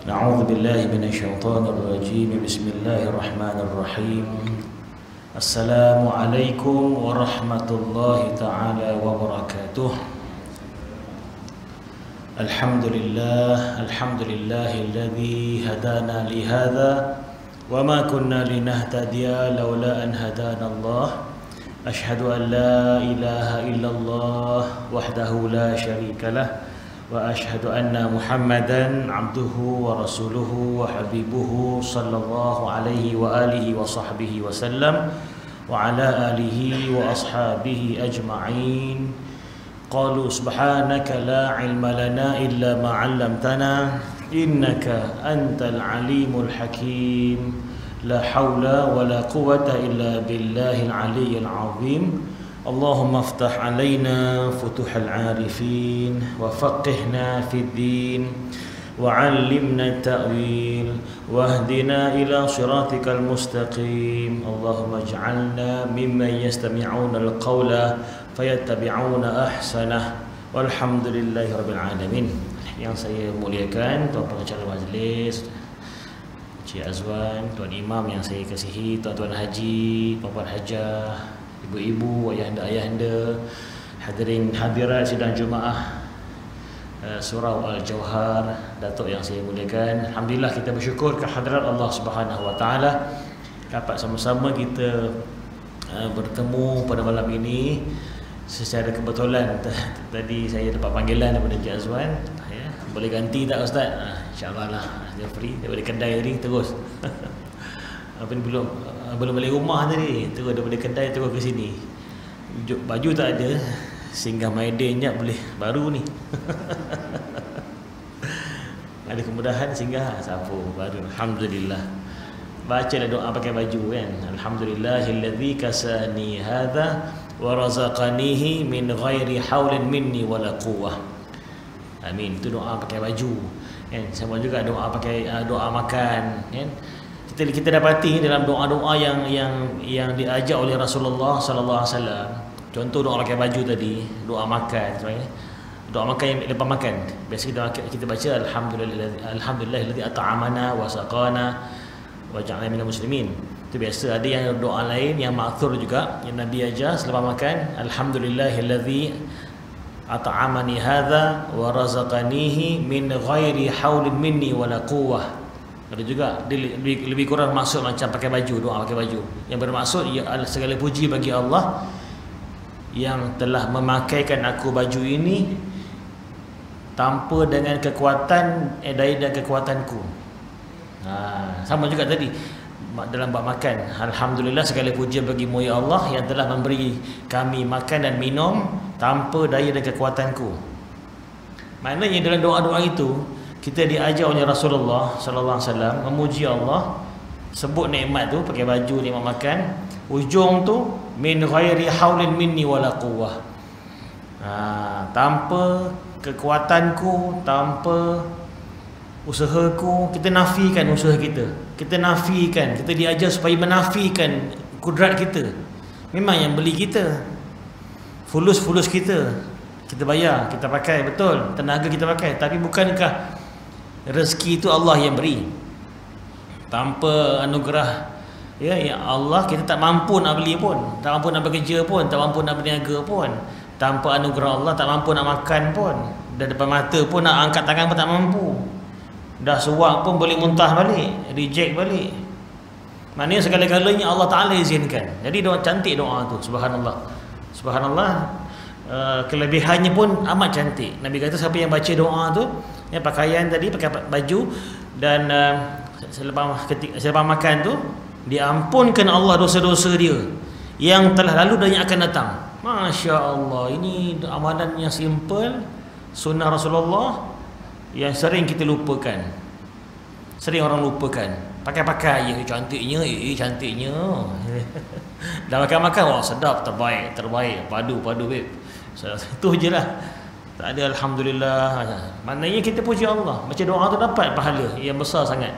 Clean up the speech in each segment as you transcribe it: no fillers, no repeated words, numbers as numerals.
أعوذ بالله من الشيطان الرجيم بسم الله الرحمن الرحيم السلام عليكم ورحمة الله تعالى وبركاته الحمد لله الذي هدانا لهذا وما كنا لنهتدي لولا أن هدانا الله أشهد أن لا إله إلا الله وحده لا شريك له وأشهد أن محمدا عبده ورسوله وحبيبه صلى الله عليه وآله وصحبه وسلم وعلى آله وأصحابه أجمعين قالوا سبحانك لا علم لنا إلا ما علمتنا إنك أنت العليم الحكيم لا حول ولا قوة إلا بالله العلي العظيم اللهم افتح علينا فتوح العارفين وفقهنا في الدين وعلمنا التأويل واهدنا إلى صراطك المستقيم اللهم اجعلنا ممن يستمعون القول فيتبعون أحسنه والحمد لله رب العالمين. Yang saya muliakan Tuan Pengacara Majlis, Cik Azwan, Tuan Imam yang saya kasihi, Tuan-tuan Haji, Puan-puan Hajah, ibu-ibu, ayahanda-ayahanda, hadirin hadirat sidang Jumaah Surau Al-Jauhar, Datuk yang saya muliakan. Alhamdulillah kita bersyukur kehadirat Allah Subhanahu Wa Taala dapat sama-sama kita bertemu pada malam ini secara kebetulan. Tadi saya dapat panggilan daripada Cik Azwan, ya, boleh ganti tak Ustaz? InsyaAllah lah, dia free daripada kedai tadi terus. Apa ni, belum balik rumah tadi, terus daripada kedai terus ke sini. Baju tak ada, singgah Maiden je boleh baru ni. Ada kemudahan singgah sapu baru. Alhamdulillah. Bacalah doa pakai baju kan. Alhamdulillahillazi kasani hadza wa razaqanihi min ghairi haulin minni wala quwwah. Amin. Itu doa pakai baju kan. Sama juga doa pakai doa makan kan. Kita dapati dalam doa-doa yang diajar oleh Rasulullah sallallahu alaihi wasallam. Contoh doa pakai baju tadi, doa makan sebenarnya. Doa makan yang lepas makan. Biasa kita baca alhamdulillahillazi at'amana wa saqana wa ja'alna minal muslimin. Itu biasa. Ada yang doa lain yang ma'thur juga yang Nabi ajar selepas makan, alhamdulillahillazi at'amani hadza wa razaqanihi min ghairi haulin minni wala quwwah. Ada juga dia lebih kurang maksud macam pakai baju, doa pakai baju. Yang bermaksud ya segala puji bagi Allah yang telah memakaikan aku baju ini tanpa dengan kekuatan daya dan kekuatanku. Sama juga tadi dalam bab makan. Alhamdulillah segala puji bagimu ya Allah yang telah memberi kami makan dan minum tanpa daya dan kekuatanku. Maknanya dalam doa-doa itu kita diajar oleh Rasulullah sallallahu alaihi wasallam memuji Allah, sebut nikmat tu pakai baju, nikmat makan, ujung tu min ghairi haulin minni wala quwwah. Tanpa kekuatanku, tanpa usahaku, kita nafikan usaha kita. Kita nafikan, kita diajar supaya menafikan kudrat kita. Memang yang beli kita, fulus kita bayar, kita pakai, betul, tenaga kita pakai, tapi bukankah rezeki itu Allah yang beri? Tanpa anugerah ya Allah kita tak mampu nak beli pun, tak mampu nak bekerja pun, tak mampu nak berniaga pun. Tanpa anugerah Allah tak mampu nak makan pun, dan depan mata pun nak angkat tangan pun tak mampu. Dah suak pun boleh muntah balik, reject balik. Maknanya segala-galanya Allah Ta'ala izinkan. Jadi doa cantik doa tu, subhanallah. Subhanallah. Kelebihannya pun amat cantik. Nabi kata siapa yang baca doa tu, ya, pakaian tadi, pakai baju, dan selepas makan tu diampunkan Allah dosa-dosa dia yang telah lalu dan yang akan datang. Masya Allah, ini amalan yang simple, sunnah Rasulullah yang sering kita lupakan. Sering orang lupakan. Pakai-pakai, ya cantiknya, cantiknya. Dah makan-makan, wah sedap, terbaik, padu babe. Itu je lah. Tak ada alhamdulillah. Maknanya kita puji Allah, baca doa tu dapat pahala yang besar sangat.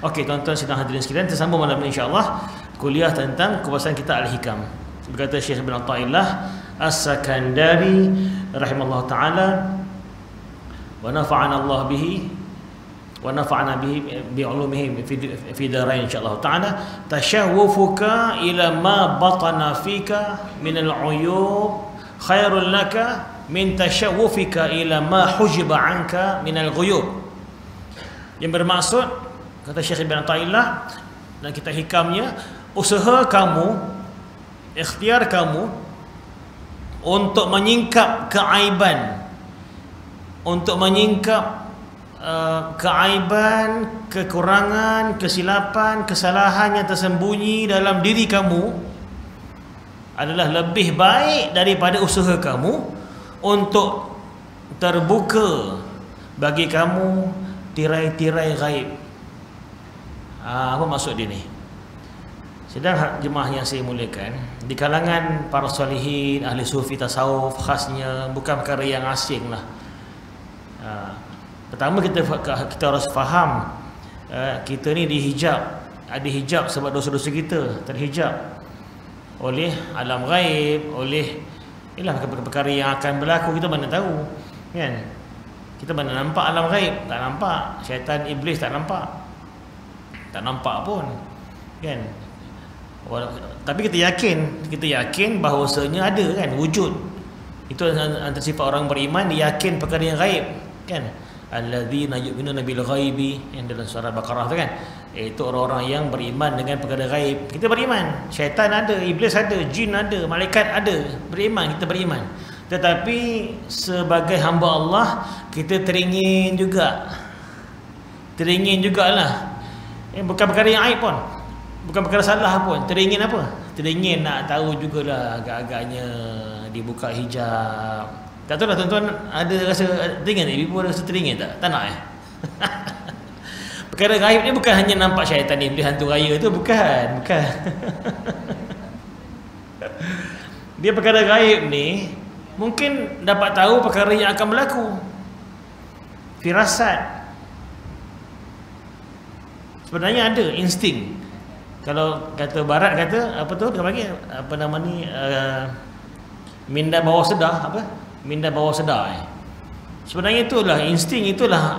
Okey, tuan-tuan sidang hadirin sekalian, tersambung malam ini insya-Allah kuliah tentang kupasan kita Al-Hikam. Berkata Syekh Ibn Athaillah As-Sakandari rahimahullah taala wa nafa'ana Allah bihi wa nafa'na bi ulumihi fi darain insyaallah taala. Tashawwufuka ila ma batana fika min al-uyub khairul laka min tashawwufika ila ma hujiba anka min al-ghuyub. Yang bermaksud, kata Syekh Ibn Athaillah dan kita hikamnya, usaha kamu, ikhtiar kamu untuk menyingkap keaiban, untuk menyingkap keaiban, kekurangan, kesilapan, kesalahan yang tersembunyi dalam diri kamu adalah lebih baik daripada usaha kamu untuk terbuka bagi kamu tirai-tirai gaib. Apa maksud dia ni? Sedang jemaah yang saya muliakan, di kalangan para salihin, ahli sufi tasawuf khasnya, bukan perkara yang asing lah. Pertama kita harus faham, kita ni dihijab, ada hijab sebab dosa-dosa kita terhijab oleh alam gaib, oleh perkara yang akan berlaku, kita mana tahu kan? Kita mana nampak alam gaib? Tak nampak. Syaitan, iblis tak nampak, tak nampak pun kan? Tapi kita yakin bahawasanya ada kan, wujud. Itu antara sifat orang beriman, dia yakin perkara yang gaib kan. Alladzina yu'minuna bil ghaibi, yang dalam surah Baqarah tu kan, itu orang-orang yang beriman dengan perkara gaib. Kita beriman, syaitan ada, iblis ada, jin ada, malaikat ada, beriman, kita beriman. Tetapi sebagai hamba Allah, kita teringin jugalah. Bukan perkara yang aib pun, bukan perkara salah pun. Teringin apa? Teringin nak tahu jugalah, agak-agaknya dibuka hijab. Tak tahu lah tuan-tuan ada rasa teringin tak? Ibu ada rasa teringin tak? Tak nak Perkara gaib ni bukan hanya nampak syaitan ni, hantu raya tu, bukan. Dia perkara gaib ni mungkin dapat tahu perkara yang akan berlaku. Firasat. Sebenarnya ada insting. Kalau kata barat kata apa tu, dia panggil apa nama ni, minda bawah sedar, apa? Minda bawah sedar. Sebenarnya itulah insting, itulah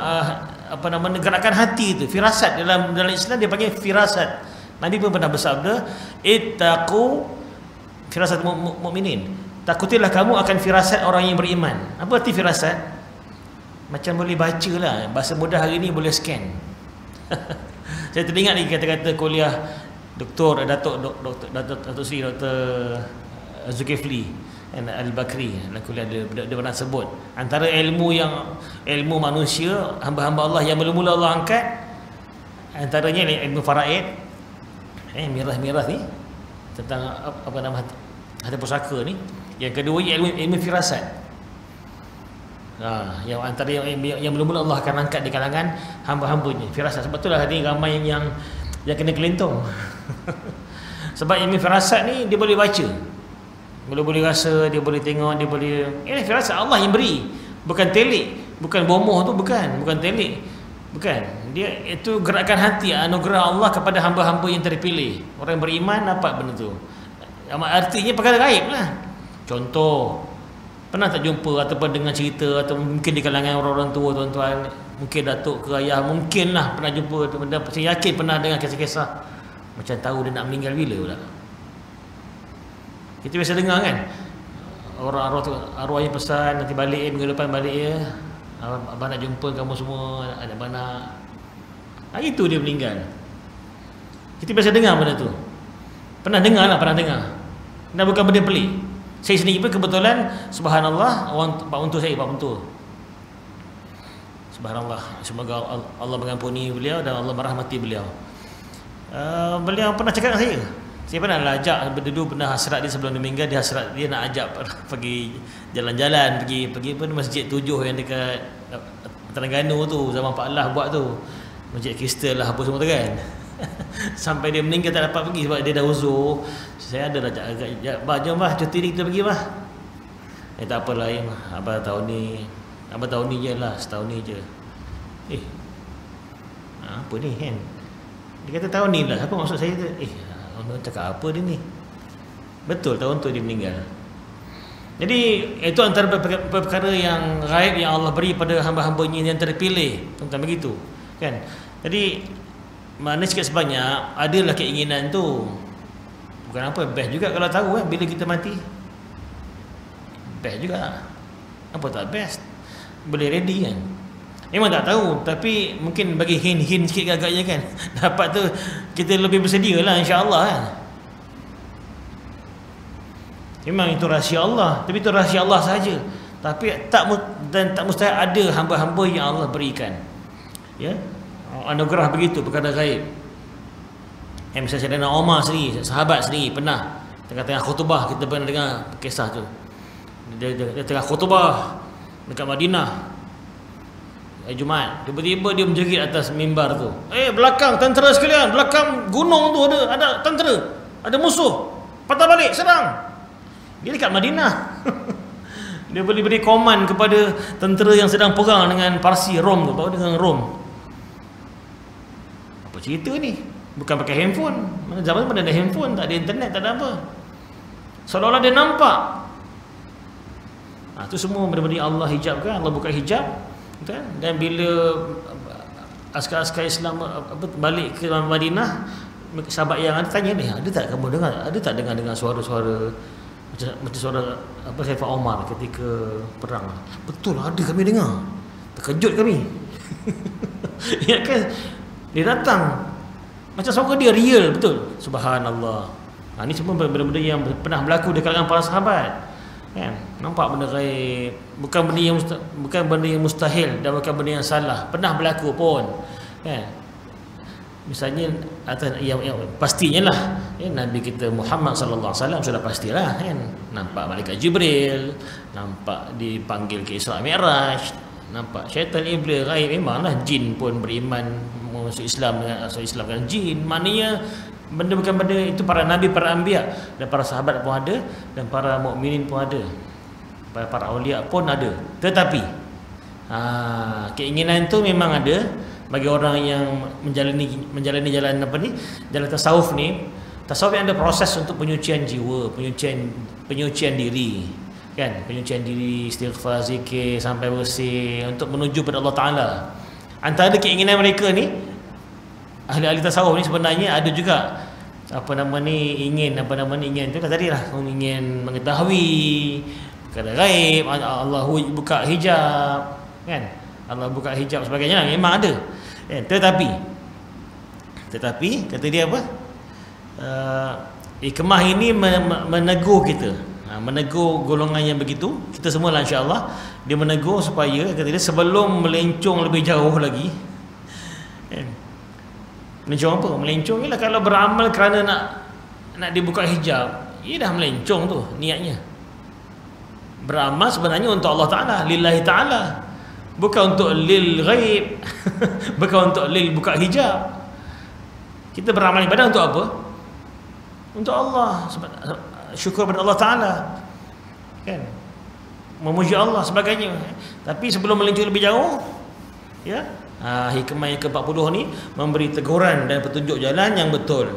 apa nama, gerakan hati itu, firasat. Dalam Islam dia panggil firasat. Nabi pun pernah bersabda, ittaqu firasat mukminin. Takutilah kamu akan firasat orang yang beriman. Apa arti firasat? Macam boleh baca lah, bahasa mudah hari ni boleh scan. Saya teringat lagi kata-kata kuliah Datuk Sri Dr. Zulkifli Al-Bakri, kuliah dia pernah sebut, antara ilmu manusia, hamba-hamba Allah yang mula-mula Allah angkat, antaranya ilmu faraid, mirah-mirah ni, tentang apa nama harta pusaka ni. Yang kedua ilmu firasat. Yang antara yang mula-mula Allah akan angkat di kalangan hamba-hambanya, firasat. Sebab itulah hari ramai yang kena kelintung. Sebab ilmu firasat ni dia boleh baca, boleh rasa, dia boleh tengok, dia boleh, ini firasat Allah yang beri, bukan telik, bukan bomoh tu, bukan telik, bukan. Dia itu gerakan hati, anugerah Allah kepada hamba-hamba yang terpilih. Orang yang beriman dapat benda tu. Artinya perkara gaib lah. Contoh, pernah tak jumpa ataupun dengar cerita, atau mungkin di kalangan orang-orang tua tuan-tuan, mungkin datuk ke ayah, mungkin lah pernah jumpa benda, saya yakin pernah dengar kisah-kisah macam tahu dia nak meninggal bila pula. Kita biasa dengar kan, orang arwah yang pesan nanti balik, minggu depan balik ya, abang nak jumpa kamu semua, ada mana. Itu dia meninggal. Kita biasa dengar benda tu. Pernah dengar. Dan bukan benda pelik. Saya sendiri pun kebetulan, subhanallah, Pak Mentua saya, Pak Mentua, subhanallah, semoga Allah mengampuni beliau dan Allah merahmati beliau. Beliau pernah cakap dengan saya pernah ajak, dulu pernah hasrat dia sebelum dia meninggal, dia hasrat dia nak ajak pergi jalan-jalan, pergi pun Masjid 7 yang dekat Terengganu tu, zaman Pak Allah buat tu, Masjid Kristal lah apa semua tu kan. Sampai dia meninggal tak dapat pergi sebab dia dah uzur. Saya ada agak, jom bah, cuti ni kita pergi bah. Tak apalah ya, abang tahun ni je lah, setahun ni je. Apa ni kan? Dia kata tahun ni lah, apa maksud saya tu? Orang cakap apa dia ni? Betul, tahun tu dia meninggal. Jadi itu antara perkara yang gaib yang Allah beri pada hamba-hambanya yang terpilih, tentang begitu. Kan? Jadi mana sikit sebanyak adalah keinginan tu. Bukan apa, best juga kalau tahu kan bila kita mati. Best juga. Apa tak best? Boleh ready kan. Memang tak tahu, tapi mungkin bagi hint-hint sikit agaknya kan. Dapat tu kita lebih bersedia lah, insya-Allah kan. Memang itu rahsia Allah, tapi itu rahsia Allah saja. Tapi tak mustahil ada hamba-hamba yang Allah berikan. Ya. Anugerah begitu perkara gaib. Misalnya Sayyidina Umar sendiri, sahabat sendiri pernah tengah-tengah khutbah, kita pernah dengar kisah tu. Dia tengah khutbah dekat Madinah. Jumaat, tiba-tiba dia menjerit atas mimbar tu. Belakang tentera sekalian, belakang gunung tu ada tentera, ada musuh. Patah balik, serang. Dia dekat Madinah. Dia boleh beri koman kepada tentera yang sedang perang dengan Parsi, Rom tu, bawa dengan Rom. Apa cerita ni? Bukan pakai handphone. Mana zaman mana ada handphone, tak ada internet, tak ada apa. Seolah-olah dia nampak. Itu semua benda-benda Allah hijabkan, Allah buka hijab. Kan? Dan bila askar-askar Islam balik ke Madinah, sahabat yang ada tanya dia, ada tak kamu dengar? Ada tak dengar suara-suara macam suara apa Saiful Omar ketika perang? Betul, ada kami dengar. Terkejut kami. Ya kan? Dia datang macam suara dia real, betul. Subhanallah. Ini semua benda-benda yang pernah berlaku dekat kalangan para sahabat. Kan? Nampak benda gaib, bukan benda yang mustahil dan bukan benda yang salah, pernah berlaku pun. Kan? Misalnya atas yang pastinya lah, Nabi kita Muhammad sallallahu alaihi wasallam sudah pastilah kan, nampak malaikat Jibril, nampak dipanggil ke Isra Mi'raj, nampak syaitan iblis gaib. Memanglah jin pun beriman masuk Islam dengan jin. Maknanya benda bukan benda itu para nabi, para anbiya dan para sahabat pun ada, dan para mukminin pun ada, para aulia pun ada. Tetapi keinginan itu memang ada bagi orang yang menjalani jalan apa ni, jalan tasawuf ni. Tasawuf yang ada proses untuk penyucian jiwa, penyucian diri, kan? Penyucian diri, istighfar, zikir sampai bersih untuk menuju pada Allah Taala. Antara keinginan mereka ni, ahli-ahli tasawuf ni sebenarnya ada juga ingin tu tadi lah, ingin mengetahui perkara gaib, Allah buka hijab, kan? Allah buka hijab sebagainya, memang ada. Tetapi kata dia apa? Hikmah ini menegur kita, menegur golongan yang begitu. Kita semua lah insya-Allah. Dia menegur supaya kata dia sebelum melencong lebih jauh lagi. Melencong apa? Melencong ialah kalau beramal kerana nak dibuka hijab, ia dah melencong tu niatnya. Beramal sebenarnya untuk Allah Ta'ala, lillahi ta'ala, bukan untuk lil ghaib. Bukan untuk lil buka hijab. Kita beramal ibadah untuk apa? Untuk Allah, syukur pada Allah Ta'ala, kan? Memuji Allah sebagainya. Tapi sebelum melencong lebih jauh, ya, hikmah yang ke-40 ni memberi teguran dan petunjuk jalan yang betul.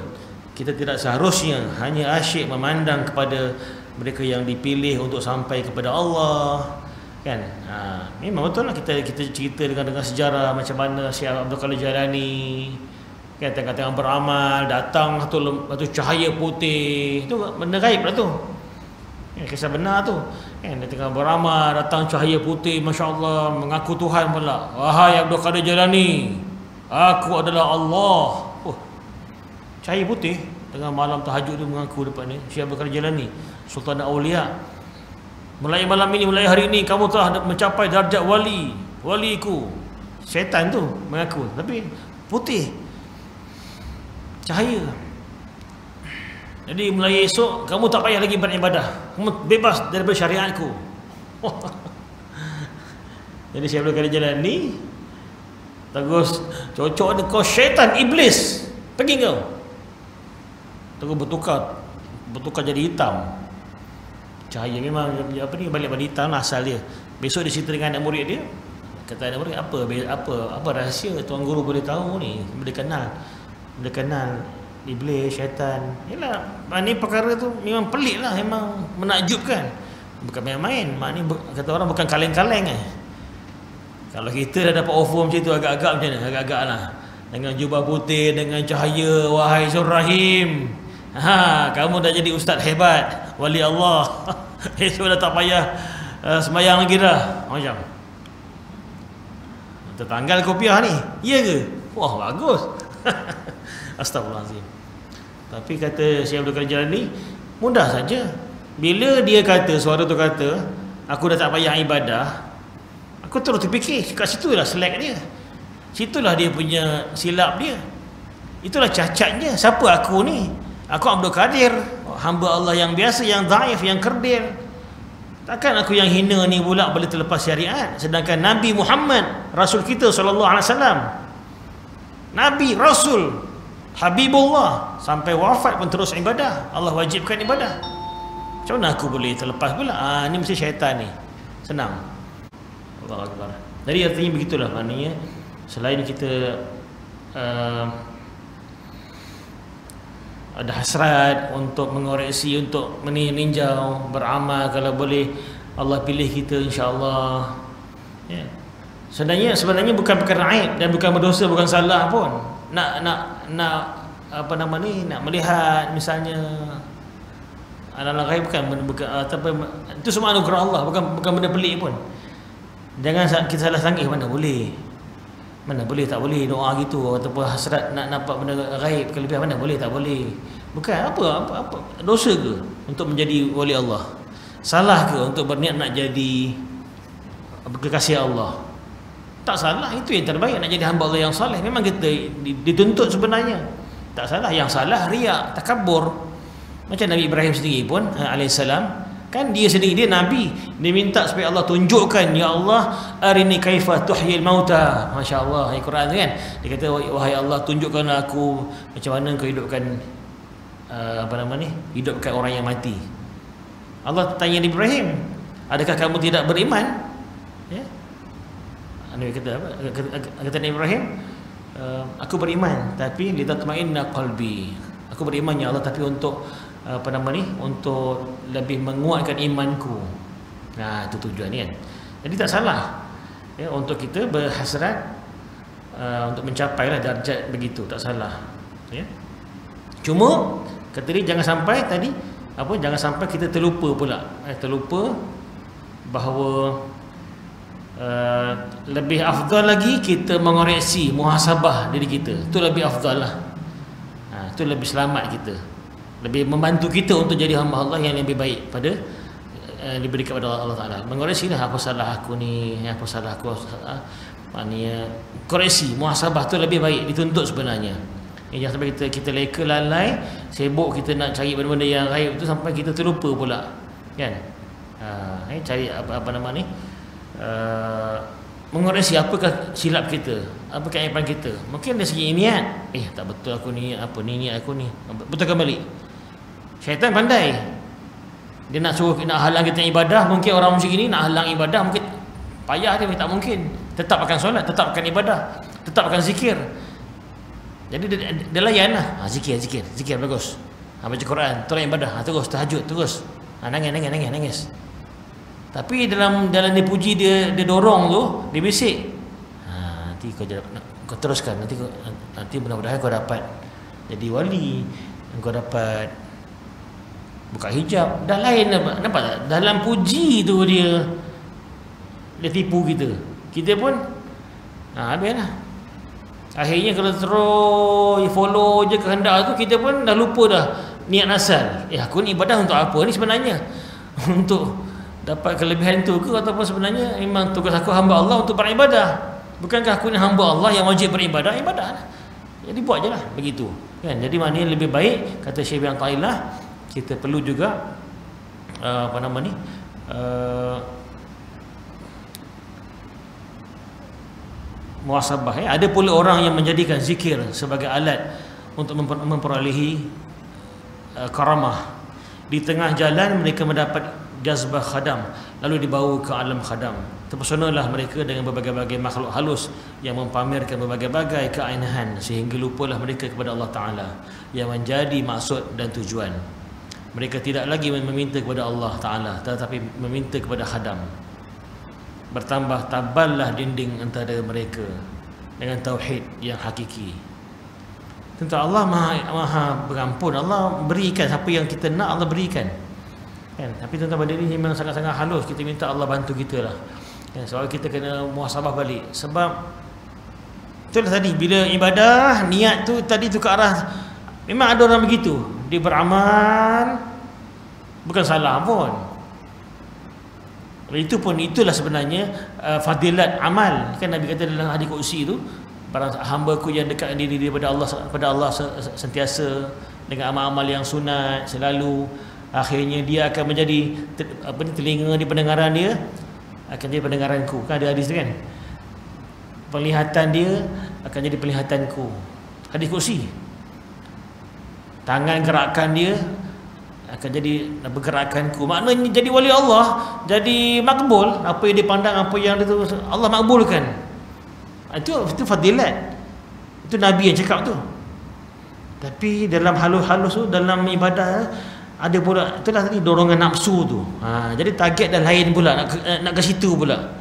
Kita tidak seharusnya hanya asyik memandang kepada mereka yang dipilih untuk sampai kepada Allah, kan? Memang betul lah kita cerita dengan sejarah macam mana Syekh Abdul Qadir Jailani, kan, tengah-tengah beramal datang tu cahaya putih, tu benda gaib lah tu. Kisah benar tu, kan? Dia tengah beramal, datang cahaya putih, masya-Allah, mengaku Tuhan pula. Wahai Abdul Qadir Jailani, aku adalah Allah. Cahaya putih tengah malam tahajud dia mengaku depan ni, Syekh Abdul Qadir Jailani, Sultan Aulia. Mulai malam ini, mulai hari ini kamu telah mencapai darjat waliku. Syaitan tu mengaku, tapi putih, cahaya. Jadi mulai esok kamu tak payah lagi beribadah, kamu bebas daripada syariatku. Jadi Syekh Abdul Qadir Jailani terus cocok ni, kau syaitan iblis, pergi kau. Terus bertukar jadi hitam. Cahaya memang apa ni, balik pada hitam lah asal dia. Besok dia cerita dengan anak murid dia, kata anak murid, apa rahsia tuan guru boleh tahu ni, boleh kenal iblis, syaitan. Yalah, ni perkara tu memang pelik lah, memang menakjubkan, bukan main-main. Mak ni kata orang bukan kaleng-kaleng Kalau kita dah dapat offer macam tu, agak-agak macam mana? Agak-agak lah. Dengan jubah putih, dengan cahaya, wahai Surrahim, kamu dah jadi ustaz hebat, wali Allah. Esok dah tak payah sembahyang lagi dah. Macam tertanggal kopiah ni, iya ke? Wah, bagus. Astagfirullahaladzim. Tapi kata Syekh Abdul Qadir Jalani, mudah saja. Bila dia kata, suara tu kata, aku dah tak payah ibadah, aku terus terfikir, kat situlah slack dia, situlah dia punya silap dia, itulah cacatnya. Siapa aku ni? Aku Abdul Qadir, hamba Allah yang biasa, yang dhaif, yang kerdil. Takkan aku yang hina ni pula boleh terlepas syariat, sedangkan Nabi Muhammad, Rasul kita SAW, Nabi, Rasul, Habibullah, sampai wafat pun terus ibadah. Allah wajibkan ibadah. Macam mana aku boleh terlepas pula? Ni mesti syaitan ni. Senang. Allahu Akbar. Jadi artinya begitulah, maknanya selain kita ada hasrat untuk mengoreksi, untuk meninjau, beramal kalau boleh Allah pilih kita, insya-Allah. Ya. Sebenarnya bukan perkara aib dan bukan berdosa, bukan salah pun. Nak apa nama ni, nak melihat misalnya alam ghaib, bukan itu semua anugerah Allah, bukan benda pelik pun. Jangan kita salah sangka, mana boleh tak boleh doa gitu, ataupun hasrat nak nampak benda ghaib kelebihan, mana boleh tak boleh. Bukan apa dosa ke untuk menjadi wali Allah? Salah ke untuk berniat nak jadi kekasih Allah? Tak salah, itu yang terbaik, nak jadi hamba Allah yang soleh. Memang kita dituntut sebenarnya, tak salah. Yang salah riak, takabur. Macam Nabi Ibrahim sendiri pun alaihissalam, kan dia sendiri, dia Nabi, dia minta supaya Allah tunjukkan, ya Allah, arini kaifa tuhyil mauta. Masya Allah, ayat Quran kan, dia kata, wahai Allah, tunjukkan aku macam mana kau hidupkan hidupkan orang yang mati. Allah tanya Ibrahim, adakah kamu tidak beriman? Ya, Nabi kata apa? Kata Ibrahim, aku beriman, tapi litatma'inna qalbi. Aku beriman ya Allah, tapi untuk untuk lebih menguatkan imanku. Nah, itu tujuan kan. Jadi tak salah ya untuk kita berhasrat untuk mencapailah darjat begitu, tak salah ya. Cuma kata dia, jangan sampai jangan sampai kita terlupa pula, terlupa bahawa lebih afdal lagi kita mengoreksi, muhasabah diri kita. Itu lebih afdal lah. Itu lebih selamat kita, lebih membantu kita untuk jadi hamba Allah yang lebih baik pada diberi kepada Allah Ta'ala. Mengoreksi lah, apa salah aku ni, apa salah aku, maknanya koreksi, muhasabah tu lebih baik, dituntut sebenarnya. Jangan sampai kita leka, lalai, sibuk kita nak cari benda-benda yang gaib tu sampai kita terlupa pula kan. Cari mengoreksi apakah silap kita, apa keiban kita. Mungkin dari segi niat, tak betul aku ni, apa ni niat aku ni, betulkan balik. Syaitan pandai, dia nak suruh, nak halang kita ibadah. Mungkin orang musyrik ini nak halang ibadah, mungkin payah dia, tak mungkin. Tetap akan solat, tetap akan ibadah, tetap akan zikir. Jadi dia layan lah. Zikir bagus. Baca Quran, terus ibadah, terus tahajud, terus nangis. Tapi dalam dia puji, dia dorong tu, dia bisik, nanti kau teruskan, nanti mudah-mudahan kau dapat jadi wali, kau dapat buka hijab. Dah lain, nampak tak? Dalam puji tu dia tipu kita. Kita pun habislah. Akhirnya kalau terus follow je kehendak tu, kita pun dah lupa dah niat asal. Aku ni ibadah untuk apa ni sebenarnya? Untuk dapat kelebihan tu ke, ataupun sebenarnya memang tugas aku hamba Allah untuk beribadah? Bukankah aku ni hamba Allah yang wajib beribadah? Ibadah lah. Jadi buat je lah begitu kan. Jadi maknanya lebih baik, kata Syekh bin Ta'ilah, kita perlu juga muhasabah ya. Ada pula orang yang menjadikan zikir sebagai alat untuk memperolehi karamah. Di tengah jalan mereka mendapat jazbah khadam, lalu dibawa ke alam khadam. Terpesonalah mereka dengan berbagai-bagai makhluk halus yang mempamerkan berbagai-bagai keanehan, sehingga lupalah mereka kepada Allah Ta'ala yang menjadi maksud dan tujuan. Mereka tidak lagi meminta kepada Allah Ta'ala, tetapi meminta kepada khadam. bertambah taballah dinding antara mereka dengan tauhid yang hakiki. Tentu Allah maha pengampun. Allah berikan siapa yang kita nak, Allah berikan. Kan? Tapi tuan-tuan pada ini memang sangat-sangat halus. Kita minta Allah bantu kita lah. Kan? Sebab kita kena muhasabah balik. Sebab itulah tadi, bila ibadah, niat tu tadi tu ke arah, memang ada orang begitu. Dia beramal, bukan salah pun. Itulah sebenarnya fadilat amal. Kan Nabi kata dalam hadis qudsi tu, barang hamba-Ku yang dekat diri daripada Allah sentiasa dengan amal-amal yang sunat selalu, akhirnya dia akan menjadi telinga di pendengaran dia akan jadi pendengaranku. Kan ada hadis tu kan, penglihatan dia akan jadi penglihatanku. Hadis qudsi. Tangan gerakan dia akan jadi pergerakanku. Maknanya jadi wali Allah, jadi makbul. Apa yang dipandang, apa yang itu Allah makbulkan. Itu fadilat. Itu Nabi yang cakap tu. Tapi dalam halus-halus tu, dalam ibadah ada pula, itulah tadi dorongan nafsu tu. Jadi target dah lain pula, nak ke situ pula.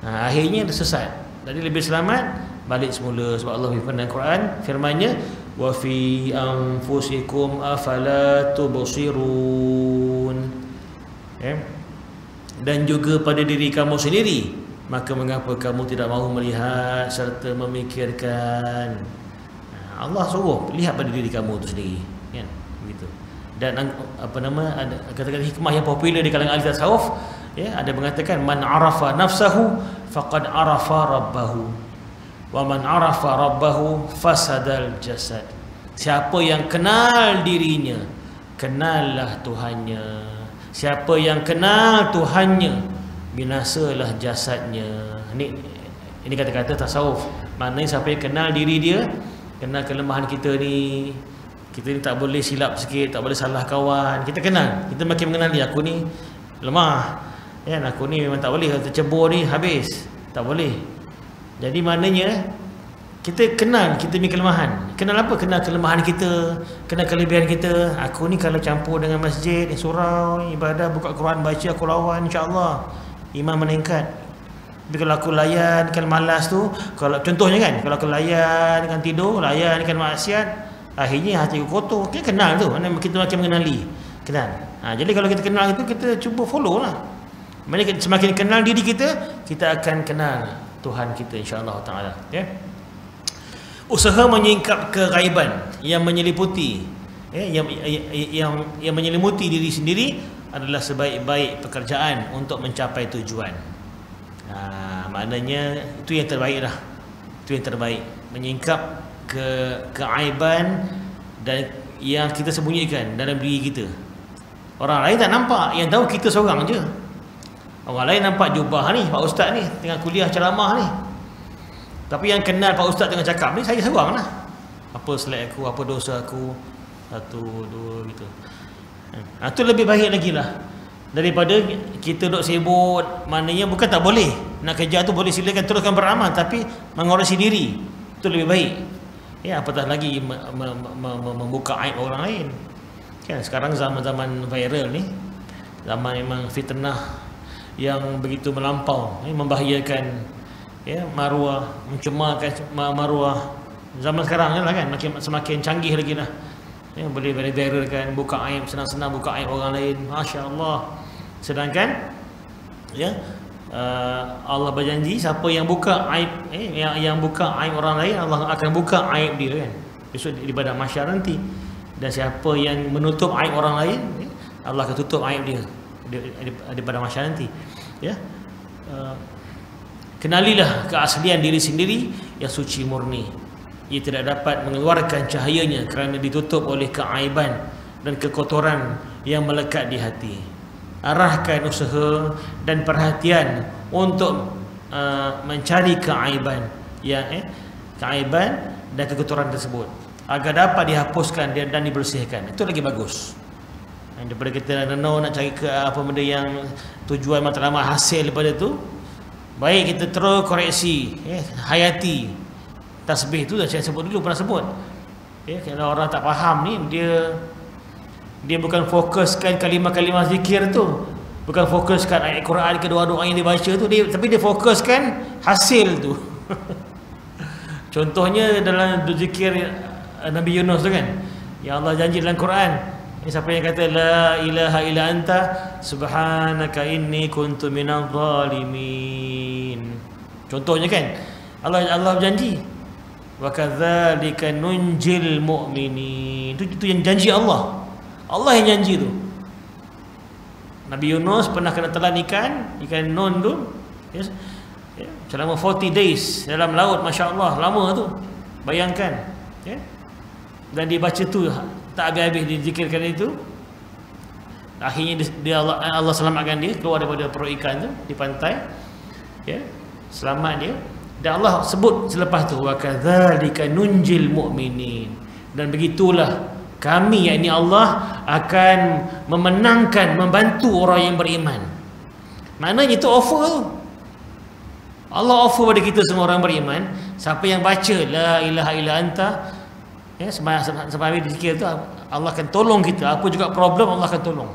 Akhirnya dia sesat. Jadi lebih selamat balik semula. Sebab Allah firman dalam Quran, firman-Nya, wa fi anfusikum afala tubsirun. Dan juga pada diri kamu sendiri, maka mengapa kamu tidak mahu melihat serta memikirkan. Allah suruh lihat pada diri kamu tu sendiri, kan, begitu. Dan ada kata-kata hikmah yang popular di kalangan ahli tasawuf, ada mengatakan, man arafa nafsahu faqad arafa rabbahu, wa man arafa rabbahu fasadal jasad. Siapa yang kenal dirinya, kenallah Tuhannya. Siapa yang kenal Tuhannya, binasalah jasadnya. Ini kata-kata tasawuf. Maknanya siapa yang kenal diri dia, kenal kelemahan kita ni. Kita ni tak boleh silap sikit, tak boleh salah kawan. Kita kenal, kita makin mengenali, aku ni lemah, kan, aku ni memang tak boleh, tercebur ni habis, tak boleh. Jadi maknanya kita kenal kita punya kelemahan. Kenal apa? Kenal kelemahan kita, kenal kelebihan kita. Aku ni kalau campur dengan masjid, surau, ibadah, buka Quran, baca, aku lawan, insya-Allah iman meningkat. Tapi kalau aku layan kan malas tu, kalau contohnya kan, kalau aku layan kan tidur, layan kan maksiat, akhirnya hati aku kotor. Kita kenal tu, kita makin mengenali, kenal. Jadi kalau kita kenal itu, kita cuba follow lah. Maksudnya semakin kenal diri kita, kita akan kenal Tuhan kita, insya-Allah taala. Usaha menyingkap keghaiban yang menyeliputi, yang menyelimuti diri sendiri adalah sebaik-baik pekerjaan untuk mencapai tujuan. Maknanya itu yang terbaik lah. Itu yang terbaik, menyingkap keaiban dan yang kita sembunyikan dalam diri kita. Orang lain tak nampak, yang tahu kita seorang je. Orang lain nampak jubah ni, Pak Ustaz ni tengah kuliah ceramah ni, tapi yang kenal Pak Ustaz tengah cakap ni saya seorang lah. Apa selek aku, apa dosa aku, 1, 2 gitu. Itu lebih baik lagi lah daripada kita duk sibuk. Maknanya bukan tak boleh, nak kerja tu boleh, silakan teruskan beramal, tapi mengoreksi diri itu lebih baik. Apatah lagi membuka aib orang lain. Kan sekarang zaman-zaman viral ni, zaman memang fitnah yang begitu melampau, membahayakan maruah, mencemarkan maruah. Zaman sekarang lah kan semakin canggih lagi lah. Boleh viralkan, buka aib, senang-senang buka aib orang lain, masya-Allah. Sedangkan Allah berjanji siapa yang buka aib yang buka aib orang lain, Allah akan buka aib dia, kan, besok di padang mahsyar nanti. Dan siapa yang menutup aib orang lain, Allah akan tutup aib dia di padang mahsyar nanti. Kenalilah keaslian diri sendiri yang suci murni. Ia tidak dapat mengeluarkan cahayanya kerana ditutup oleh keaiban dan kekotoran yang melekat di hati. Arahkan usaha dan perhatian untuk mencari keaiban, keaiban dan kekotoran tersebut agar dapat dihapuskan dan dibersihkan. Itu lagi bagus daripada kita nak cari ke apa benda yang tujuan matlamat hasil daripada tu. Baik kita terus koreksi, hayati tasbih tu dah saya sebut dulu, pernah sebut. Kalau orang tak faham ni, dia bukan fokuskan kalimah-kalimah zikir tu, Bukan fokuskan ayat Quran ke doa-doa yang dibaca tu, tapi dia fokuskan hasil tu. Contohnya dalam zikir Nabi Yunus tu kan, yang Allah janji dalam Quran, siapa yang kata la ilaha illa anta subhanaka inni kuntu minadh zalimin. Contohnya kan, Allah berjanji wa kadzalika nunjil mu'minin. Itu yang janji Allah. Allah yang janji tu. Nabi Yunus pernah kena telan ikan nun tu, yes, ya, selama 40 days dalam laut, masya-Allah, lama tu. Bayangkan, ya. Dan dibaca tu tak habis-habis dizikirkan itu. Akhirnya Allah selamatkan dia keluar daripada perut ikan tu di pantai. Ya. Selamat dia. Dan Allah sebut selepas tu wa kadzalika nunjil mu'minin. Dan begitulah kami, yakni Allah, akan memenangkan, membantu orang yang beriman. Maknanya itu offer tu. Allah offer pada kita semua orang beriman, siapa yang baca la ilaha illa anta, ya, sampai dizikir tu, Allah akan tolong kita. Apa juga problem, Allah akan tolong.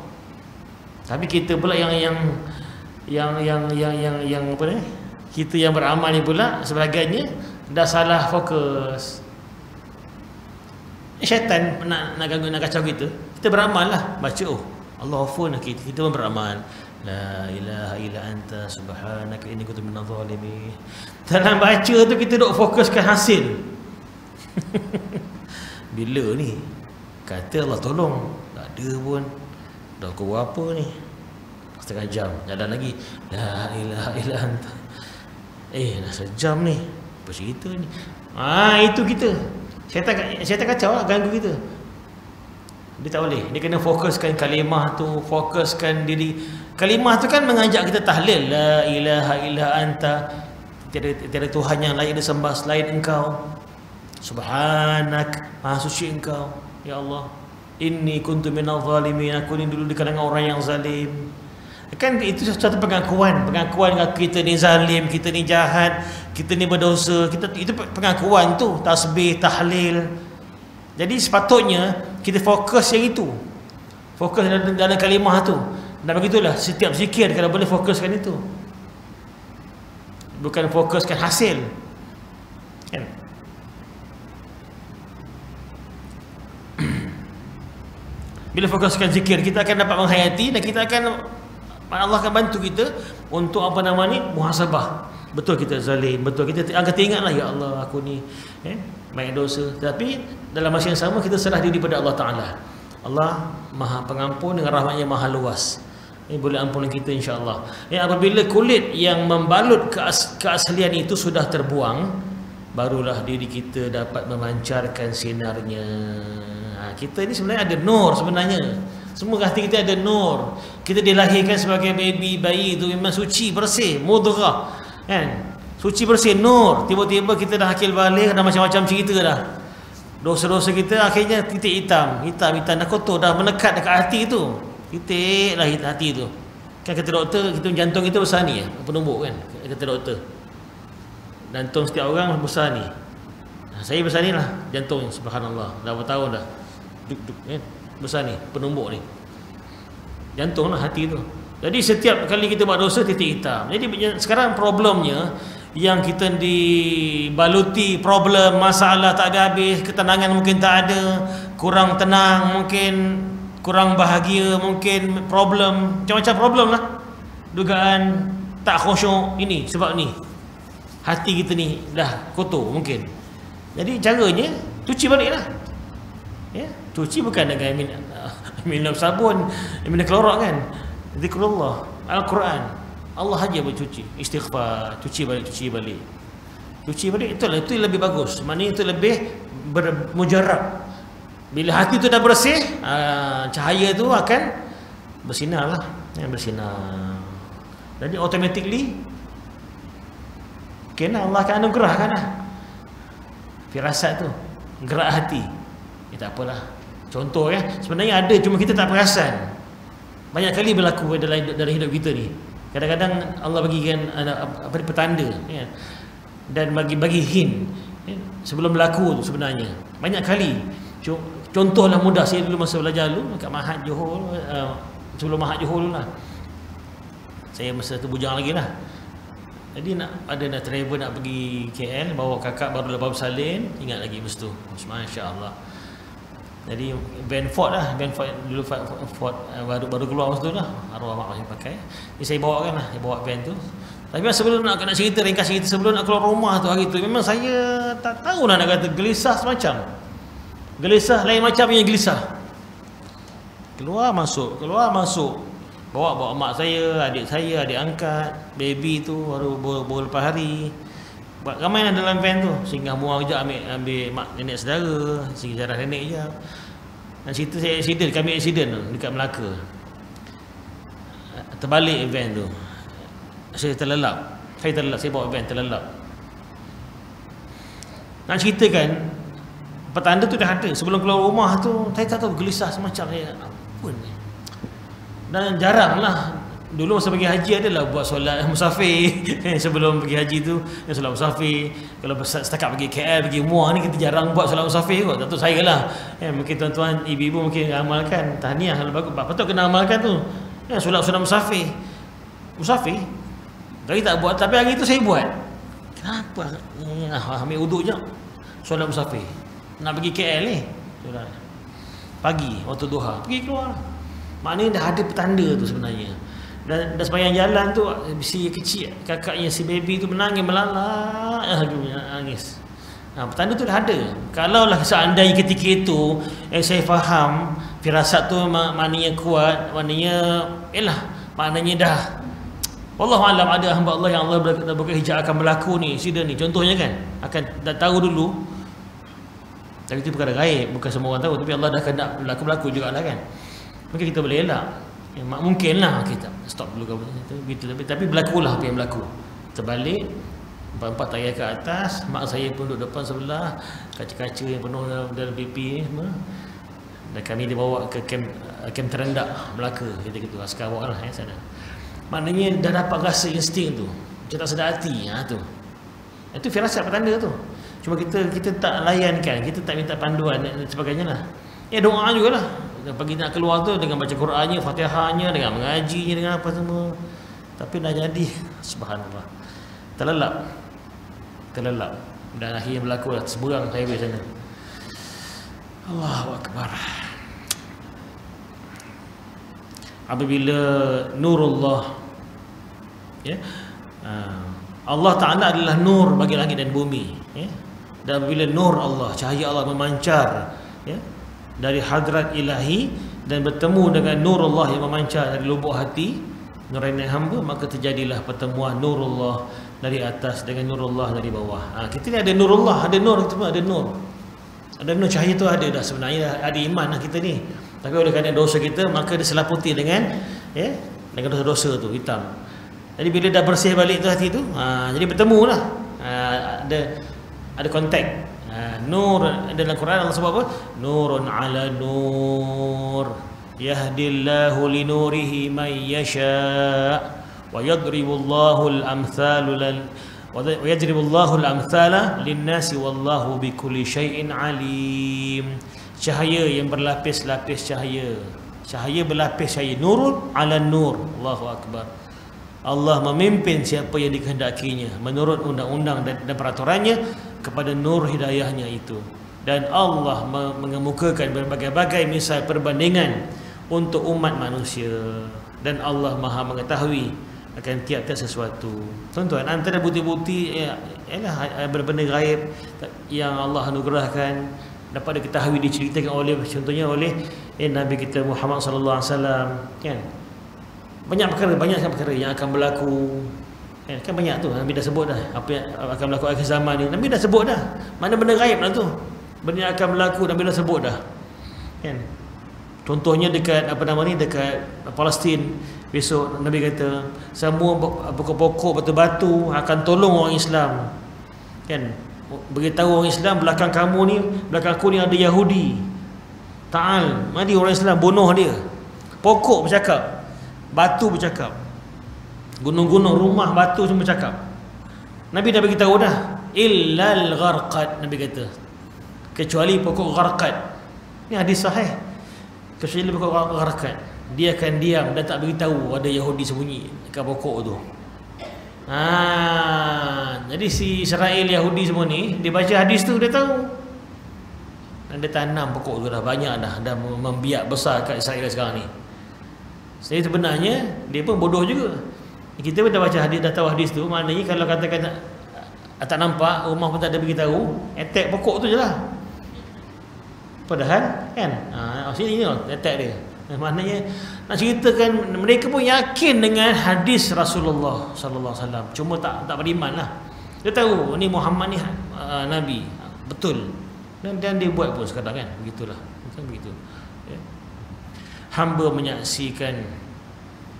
Tapi kita pula yang apa ni? Kita yang beramal ni pula sebahagiannya dah salah fokus. Syaitan nak ganggu, nak kacau kita. Kita beramal lah, baca, oh Allah offer nak kita pun beramal. La ilaha illa anta subhanaka inni kuntu minadh zalimin. Dalam baca tu kita duk fokuskan hasil. Bila ni kata Allah tolong, tak ada pun. Dah pukul berapa ni? Setengah jam jalan lagi. La ilaha illa anta. Dah sejam ni. Apa cerita ni? Itu kita. Syaitan kacau lah, ganggu kita. Dia tak boleh. Dia kena fokuskan kalimah tu, fokuskan diri. Kalimah tu kan mengajak kita tahlil. La ilaha illa anta. Tiada Tuhan yang layak disembah selain Engkau. Subhanak, Maha suci Engkau, ya Allah. Inni kuntu minadh zalimin. Aku ni dulu di kalangan orang yang zalim. Kan itu satu pengakuan kita ni zalim, kita ni jahat, kita ni berdosa. Itu pengakuan tu, tasbih, tahlil. Jadi sepatutnya kita fokus yang itu. Fokus dalam kalimah tu. Dan begitulah setiap zikir kalau boleh fokuskan itu. Bukan fokuskan hasil. Kan? Bila fokuskan zikir, kita akan dapat menghayati dan kita akan, Allah akan bantu kita untuk apa nama ni, muhasabah. Betul kita zalim, betul kita angkat ingatlah, ya Allah aku ni banyak dosa. Tapi dalam masa yang sama kita serah diri pada Allah Taala. Allah Maha Pengampun dengan rahmatnya Maha luas. Boleh ampuni kita insya-Allah. Apabila kulit yang membalut keaslian itu sudah terbuang, barulah diri kita dapat memancarkan sinarnya. Kita ni sebenarnya ada nur sebenarnya. Semua hati kita ada nur. Kita dilahirkan sebagai bayi itu memang suci, bersih, mudghah, kan? Suci, bersih, nur. Tiba-tiba kita dah akil balik, dah macam-macam cerita dah. Dosa-dosa kita akhirnya titik hitam dah kotor, dah melekat dekat hati tu. Titik lah hati tu. Kan kata doktor, kita jantung kita besar ni, penumbuk kan, kata doktor. Jantung setiap orang besar ni. Saya besar ni lah jantung, subhanallah. Dah bertahun dah. Duk-duk kan. Besar ni, penumbuk ni. Jantung lah hati tu. Jadi setiap kali kita buat dosa, titik hitam. Jadi sekarang problemnya, yang kita dibaluti problem, masalah tak ada habis, ketenangan mungkin tak ada, kurang tenang, mungkin kurang bahagia, mungkin problem, macam-macam problem lah. Dugaan tak khusyuk ini sebab ni. Hati kita ni dah kotor mungkin. Jadi caranya cuci balik lah. Ya, cuci bukan dengan minum sabun, minum klorak kan. Zikrullah, Al-Quran. Allah aja bercuci, istighfar, cuci balik. Cuci balik itu lebih bagus. Maknanya itu lebih bermujarab. Bila hati tu dah bersih, cahaya tu akan bersinar lah, bersinar. Jadi automatically kena Allah akan anugerahkan lah firasat tu, gerak hati. Tak apalah. Contoh ya, sebenarnya ada, cuma kita tak perasan. Banyak kali berlaku dalam hidup kita ni. Kadang-kadang Allah bagikan apa petanda, ya, dan bagi hint, ya, sebelum berlaku tu sebenarnya. Banyak kali. Contohlah mudah, saya dulu masa belajar dulu kat Mahat Johor, sebelum Mahat Johor dulu lah. Saya masa tu bujang lagi lah. Jadi nak travel nak pergi KL, bawa kakak baru lepas bersalin, ingat lagi masa tu. Masya-Allah. Jadi van Ford lah, van Ford dulu Ford baru keluar masa tu lah. Arwah mak masih pakai. Jadi saya bawakan lah, saya bawa van tu. Tapi sebelum nak cerita, ringkas cerita, sebelum nak keluar rumah tu hari tu, memang saya tak tahu nak kata gelisah semacam. Gelisah lain macam yang gelisah. Keluar masuk. Bawa mak saya, adik angkat, baby tu baru beberapa hari. Ramai lah dalam van tu. Singgah muang je, ambil mak nenek saudara, singgah jarah nenek je. Dan cerita saya kami accident tu dekat Melaka. Terbalik van tu. Saya terlelap, saya bawa van terlelap. Nak ceritakan, petanda tu dah ada. Sebelum keluar rumah tu, saya tak tahu, gelisah semacam saya. Apa ni? Dan jarang lah. Dulu masa pergi haji adalah buat solat musafir. Sebelum pergi haji tu, solat musafir. Kalau setakat pergi KL, pergi Muar ni, kita jarang buat solat musafir kot. Tak tahu saya lah. Mungkin tuan-tuan, ibu-ibu mungkin amalkan. Tahniah kalau bagus. Patut kena amalkan tu. Solat musafir. Tapi tak buat. Tapi hari tu saya buat. Kenapa? Ambil uduk je. Solat musafir. Nak pergi KL ni. Pagi, waktu duha. Pergi keluar. Maknanya dah ada petanda tu sebenarnya. Dan sepanjang jalan tu, si kecil, kakaknya si baby tu menangis, nangis. Petanda tu dah ada. Kalaulah seandainya ketika itu saya faham firasat tu maknanya kuat, maknanya dah. Wallahualam, ada hamba Allah yang Allah berkehijab akan berlaku ni, insiden ni, contohnya kan, akan dah tahu dulu. Tapi itu perkara gaib, bukan semua orang tahu, tapi Allah dah kena berlaku jugalah kan. Mungkin kita boleh elak. Mungkinlah kita stop dulu gitu, tapi berlakulah apa yang berlaku. Terbalik, empat tayar ke atas, mak saya pun duduk depan sebelah, kaca-kaca yang penuh dalam pipi ni semua. Dan kami dibawa ke kem terendak Melaka, gitu askar bawa lah sana. Maknanya dah dapat rasa insting tu, macam tak sedar hati tu. Itu firasat petanda tu. Cuma kita tak layankan, kita tak minta panduan dan sebagainya lah. Doa jugalah. Pagi nak keluar tu dengan baca Qurannya, Fatihahnya, dengan mengajinya, dengan apa semua. Tapi dah jadi, subhanallah, terlelap. Dan akhirnya berlaku lah, seberang highway sana. Allahu Akbar. Apabila nurullah, Allah Ta'ala adalah nur bagi langit dan bumi, dan apabila nur Allah, cahaya Allah memancar dari hadrat ilahi dan bertemu dengan nurullah yang memancar dari lubuk hati nurani hamba, maka terjadilah pertemuan nurullah dari atas dengan nurullah dari bawah. Kita ni ada nurullah, ada nur, kita pun ada nur. Ada nur, cahaya tu ada dah sebenarnya, ada iman lah kita ni. Tapi oleh kerana dosa kita, maka diselaputi dengan dosa-dosa tu, hitam. Jadi bila dah bersih balik tu hati tu, jadi bertemu lah, ada kontak. Nur dalam Quran Allah sebut apa? Nurun ala nur yahdillahu li nurihi man yasha wa yadribullahu al-amthala lin-nasi wallahu bikulli syai'in alim. Cahaya yang berlapis-lapis cahaya. Cahaya berlapis cahaya. Nurun ala nur. Allahu Akbar. Allah memimpin siapa yang dikehendakinya menurut undang-undang dan peraturannya kepada nur hidayahnya itu. Dan Allah mengemukakan berbagai-bagai misal perbandingan untuk umat manusia. Dan Allah Maha mengetahui akan tiap-tiap sesuatu. Tuan-tuan, antara bukti-bukti ialah benda gaib yang Allah anugerahkan dapat diketahui, diceritakan oleh, contohnya oleh Nabi kita Muhammad sallallahu alaihi wasallam, kan? Banyak perkara yang akan berlaku. Kan banyak tu Nabi dah sebut dah apa yang akan berlaku akhir zaman ni. Nabi dah sebut dah. Mana benda gaib lah tu. Benda yang akan berlaku Nabi dah sebut dah. Kan? Contohnya dekat dekat Palestin, besok Nabi kata semua pokok-pokok batu-batu akan tolong orang Islam. Kan? Beritahu orang Islam, belakang kamu ni, belakang aku ni ada Yahudi. Ta'al, mari orang Islam bunuh dia. Pokok bercakap, batu bercakap, gunung-gunung, rumah, batu semua bercakap. Nabi dah beritahu dah, illal gharqad, Nabi kata, kecuali pokok gharqad. Ni hadis sahih. Kecuali pokok gharqad. dia akan diam dan tak beritahu ada Yahudi sembunyi dekat pokok tu. Jadi si Israel Yahudi semua ni, dia baca hadis tu dia tahu. Dan dia tanam pokok tu dah banyak dah membiak besar kat Israel sekarang ni. Jadi sebenarnya dia pun bodoh juga. Kita pun dah baca hadis, dah tahu hadis tu, maknanya kalau katakan tak nampak, rumah pun tak ada beritahu, attack pokok tu je lah. Padahal kan, sini ni attack dia. Maknanya nak ceritakan mereka pun yakin dengan hadis Rasulullah sallallahu alaihi wasallam, cuma tak beriman lah. Dia tahu ni Muhammad ni nabi, betul. Dan dia buat pun sekadar kan, begitulah. Bukan begitu. Ya. Hamba menyaksikan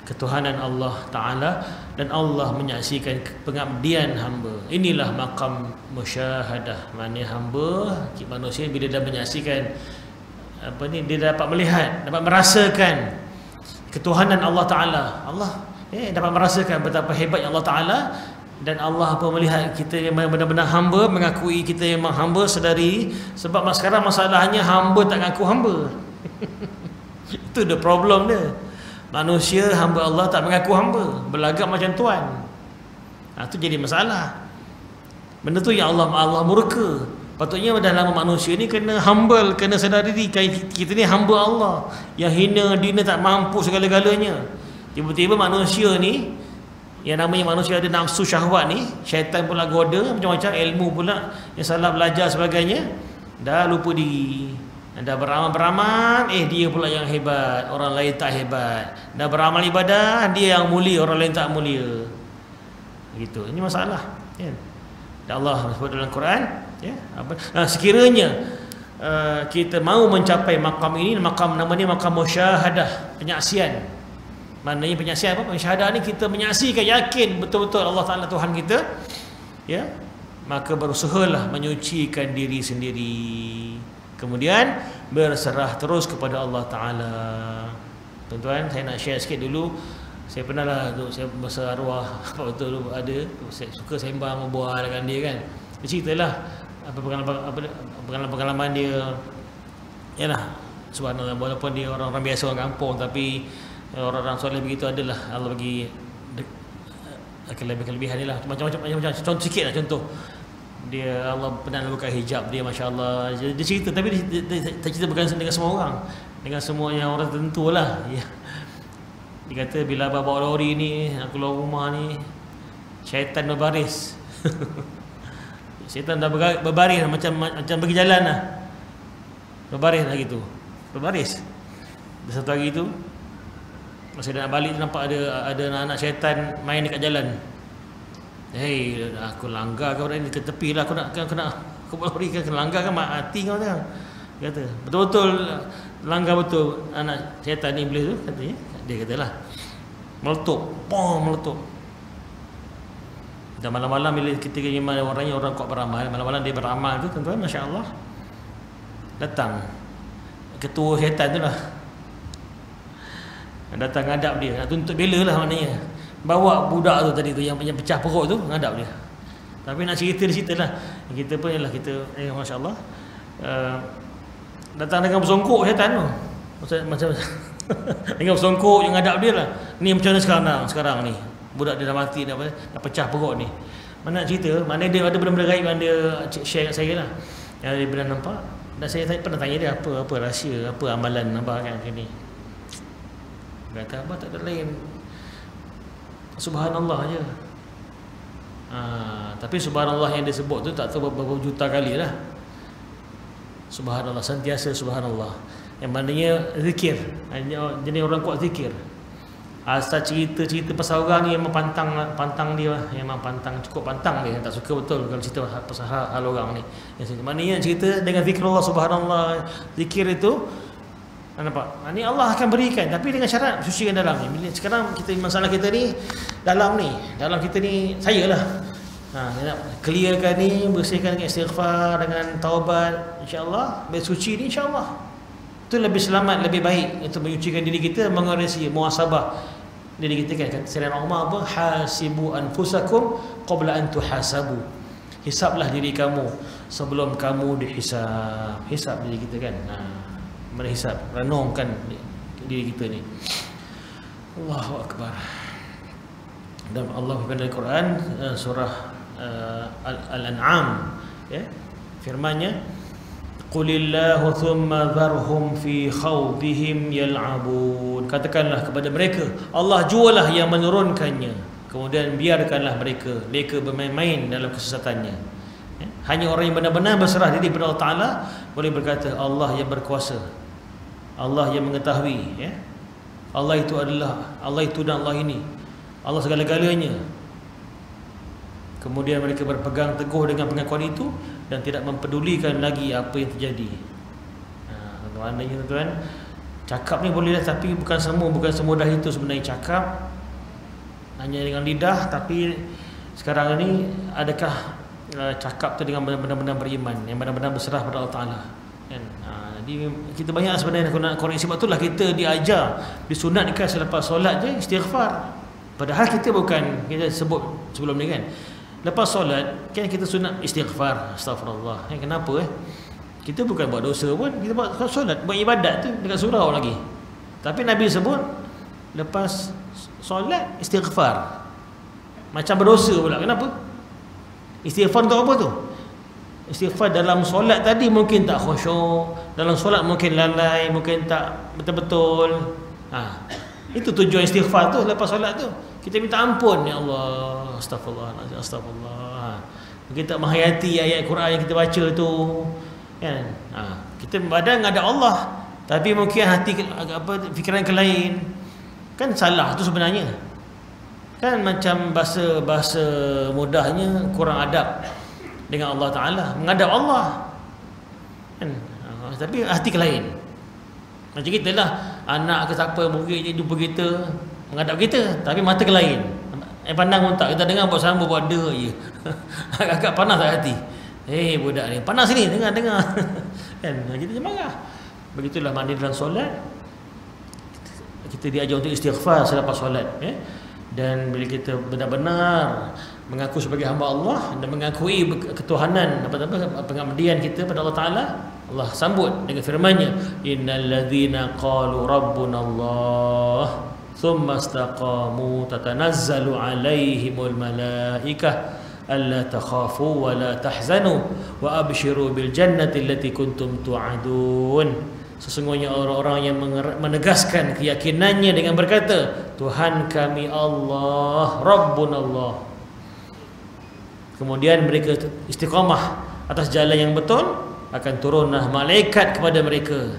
ketuhanan Allah Ta'ala dan Allah menyaksikan pengabdian hamba. Inilah maqam musyahadah. Maknanya hamba, manusia bila dah menyaksikan dia dapat melihat, dapat merasakan ketuhanan Allah Ta'ala. Allah dapat merasakan betapa hebatnya Allah Ta'ala. Dan Allah pun melihat kita yang benar-benar hamba, mengakui kita memang hamba, sedari. Sebab sekarang masalahnya hamba tak mengaku hamba. Itu the problem dia. Manusia hamba Allah tak mengaku hamba, berlagak macam tuan. Itu jadi masalah. Benda tu yang Allah murka. Patutnya dalam manusia ni kena humble, kena sedar diri kita ni hamba Allah yang hina dina, tak mampu segala-galanya. Tiba-tiba manusia ni, yang namanya manusia ada nafsu syahwat ni, syaitan pula goda macam-macam, ilmu pula yang salah belajar sebagainya, dah lupa diri. Dah beramal-beramal, dia pula yang hebat, orang lain tak hebat. Dah beramal ibadah, dia yang mulia, orang lain tak mulia. Gitu. Ini masalah, ya. Dan Allah sebut dalam Quran, ya, sekiranya kita mau mencapai makam ini, makam namanya makam musyahadah, penyaksian. Maknanya penyaksian apa? Musyahadah ni kita menyaksikan, yakin betul-betul Allah Ta'ala Tuhan kita, ya. Maka berusahalah menyucikan diri sendiri. Kemudian berserah terus kepada Allah Ta'ala. Tuan-tuan, saya nak share sikit dulu. Saya pernah lah, saya masa arwah betul dulu ada, saya suka sembang berbual dengan dia kan. Dia ceritalah pengalaman dia. Yalah, subhanallah, walaupun dia orang biasa, orang kampung, tapi orang-orang soleh begitu adalah Allah bagi kelebihan dia lah. Macam-macam contoh sikit lah, contoh. Dia Allah pernah buka hijab dia, masya-Allah. Dia cerita, tapi dia cerita bukan dengan semua orang, dengan semua yang orang tertentu lah. Ya. Dia kata bila abang bawa lori ni, nak keluar rumah ni, syaitan berbaris. Syaitan dah berbaris macam pergi jalan lah. Berbaris lah gitu. Berbaris. Satu hari tu masa dia nak balik, nampak ada anak-anak syaitan main dekat jalan. Hei, aku langgar kau ni ke tepi lah, aku aku lori kan, kena langgar kan, mati kau kan. Dia kata, betul-betul langgar betul anak syaitan ni, iblis tu katanya. Dia katalah meletup, meletup. Dan malam-malam bila ketika orangnya orang kuat beramal, malam-malam dia beramal tu, tuan-tuan, masya-Allah, datang ketua syaitan tu lah, datang ngadap dia, nak tuntut bela lah maknanya. Bawa budak tu tadi tu yang pecah perut tu, ngadap dia. Tapi nak cerita lah. Kita pun ialah kita masya-Allah, datang dengan bersongkok syaitan tu. Macam dengan bersongkok yang ngadap dia lah. Ni macam mana sekarang ni? Budak dia dah mati, dah pecah perut ni. Mana nak cerita? Mana dia ada benda-benda gaib yang dia share kat saya lah. Yang dia pernah nampak. Dan saya pernah tanya dia apa rahsia, apa amalan abang kan macam ni. Dia kata abang tak ada lain, subhanallah aja. Tapi subhanallah yang dia sebut tu tak tahu berapa juta kali lah. Subhanallah, sentiasa subhanallah. Yang maknanya zikir. Jadi orang kuat zikir. Asal cerita pasal orang ni memang pantang dia, memang cukup pantang dia, tak suka betul kalau cerita pasal hal orang ni. Maknanya cerita dengan zikrullah, subhanallah, zikir itu, nampak? Ini Allah akan berikan, tapi dengan syarat sucikan dalam ni. Bila sekarang kita masalah kita ni dalam kita ni, saya lah. Nak clearkan ni, bersihkan dengan istighfar, dengan taubat, insya-Allah, bersuci ni insya-Allah. Itu lebih selamat, lebih baik untuk menyucikan diri kita, mengoreksi, muhasabah diri kita kan. Selain Allah apa? Hasibu anfusakum qabla an tuhasabu. Hisablah diri kamu sebelum kamu dihisab. Hisab diri kita kan. Menghisap, renungkan diri kita ni. Allahu Akbar. Dan Allah berfirman dalam Quran surah Al-An'am, ya, firman-Nya, Qulillahu thumma dharhum fi khawdihim yal'abun. Katakanlah kepada mereka, Allah jualah yang menurunkannya, kemudian biarkanlah mereka bermain-main dalam kesesatannya. Hanya orang yang benar-benar berserah diri kepada Allah Ta'ala boleh berkata, Allah yang berkuasa, Allah yang mengetahui, ya? Allah itu adalah, Allah itu dan Allah ini, Allah segala-galanya. Kemudian mereka berpegang teguh dengan pengakuan itu dan tidak mempedulikan lagi apa yang terjadi. Maknanya tuan-tuan, cakap ni boleh lah, tapi bukan semudah itu sebenarnya cakap hanya dengan lidah. Tapi sekarang ini adakah cakap tu dengan benar-benar beriman, yang benar-benar berserah pada Allah Ta'ala, kan? Jadi kita banyak sebenarnya nak koreksi. Sebab itulah kita diajar, disunatkan selepas solat je istighfar. Padahal kita bukan, kita sebut sebelum ni kan, lepas solat kan kita sunat istighfar, astagfirullah. Kenapa kita bukan buat dosa pun, kita buat solat, buat ibadat tu dekat surau lagi. Tapi Nabi sebut lepas solat istighfar, macam berdosa pula. Kenapa? Istighfar untuk apa tu? Istighfar dalam solat tadi mungkin tak khusyuk, dalam solat mungkin lalai, mungkin tak betul-betul. Itu tujuan istighfar tu. Lepas solat tu kita minta ampun, ya Allah, astagfirullahaladzim, astagfirullah. Kita menghayati ayat Quran yang kita baca tu, kan? Kita badan ada Allah, tapi mungkin hati fikiran ke lain. Kan salah tu sebenarnya. Kan macam bahasa mudahnya kurang adab dengan Allah Ta'ala, menghadap Allah, kan? Tapi hati ke lain. Macam kita lah, anak ke siapa mungkin dia jumpa kita, menghadap kita, tapi mata ke lain, pandang pun tak. Kita dengar buat sambung, buat ada je. Agak panas tak hati. Budak ni panas ni, dengar kan? Kita je marah. Begitulah makna dalam solat. Kita diajar untuk istighfar selepas solat, ya? Dan bila kita benar-benar mengaku sebagai hamba Allah dan mengakui ketuhanan, pengabdian kita pada Allah Ta'ala, Allah sambut dengan firman-Nya, innal ladzina qalu rabbunallah thumma istaqamu tatanazzalu alaihimul malaikah alla takhafu wa la tahzanu wa abshiru bil jannati allati kuntum tu'adun. Sesungguhnya orang-orang yang menegaskan keyakinannya dengan berkata, Tuhan kami Allah, Rabbunallah. Kemudian mereka istiqamah atas jalan yang betul, akan turunlah malaikat kepada mereka,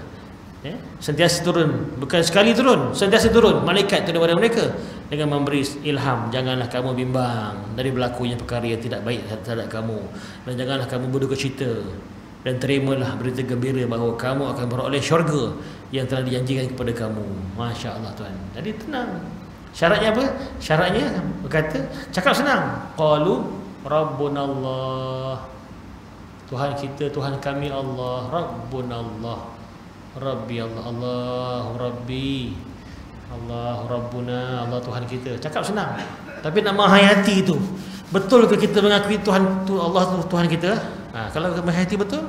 ya? Sentiasa turun, bukan sekali turun, sentiasa turun malaikat itu kepada mereka dengan memberi ilham. Janganlah kamu bimbang dari berlakunya perkara yang tidak baik terhadap kamu, dan janganlah kamu berduka cita, dan terimalah berita gembira bahawa kamu akan beroleh syurga yang telah dijanjikan kepada kamu. Masya Allah tuan. Jadi tenang. Syaratnya apa? Syaratnya berkata, cakap senang. Qalu Rabbunallah, Tuhan kita, Tuhan kami Allah. Rabbunallah, Rabbi Allah, Allahu Rabbi, Allahu Rabbuna, Allah Tuhan kita. Cakap senang, tapi nak menghayati itu. Betul ke kita mengakui Tuhan tu, Allah tu Tuhan kita? Kalau menghayati betul,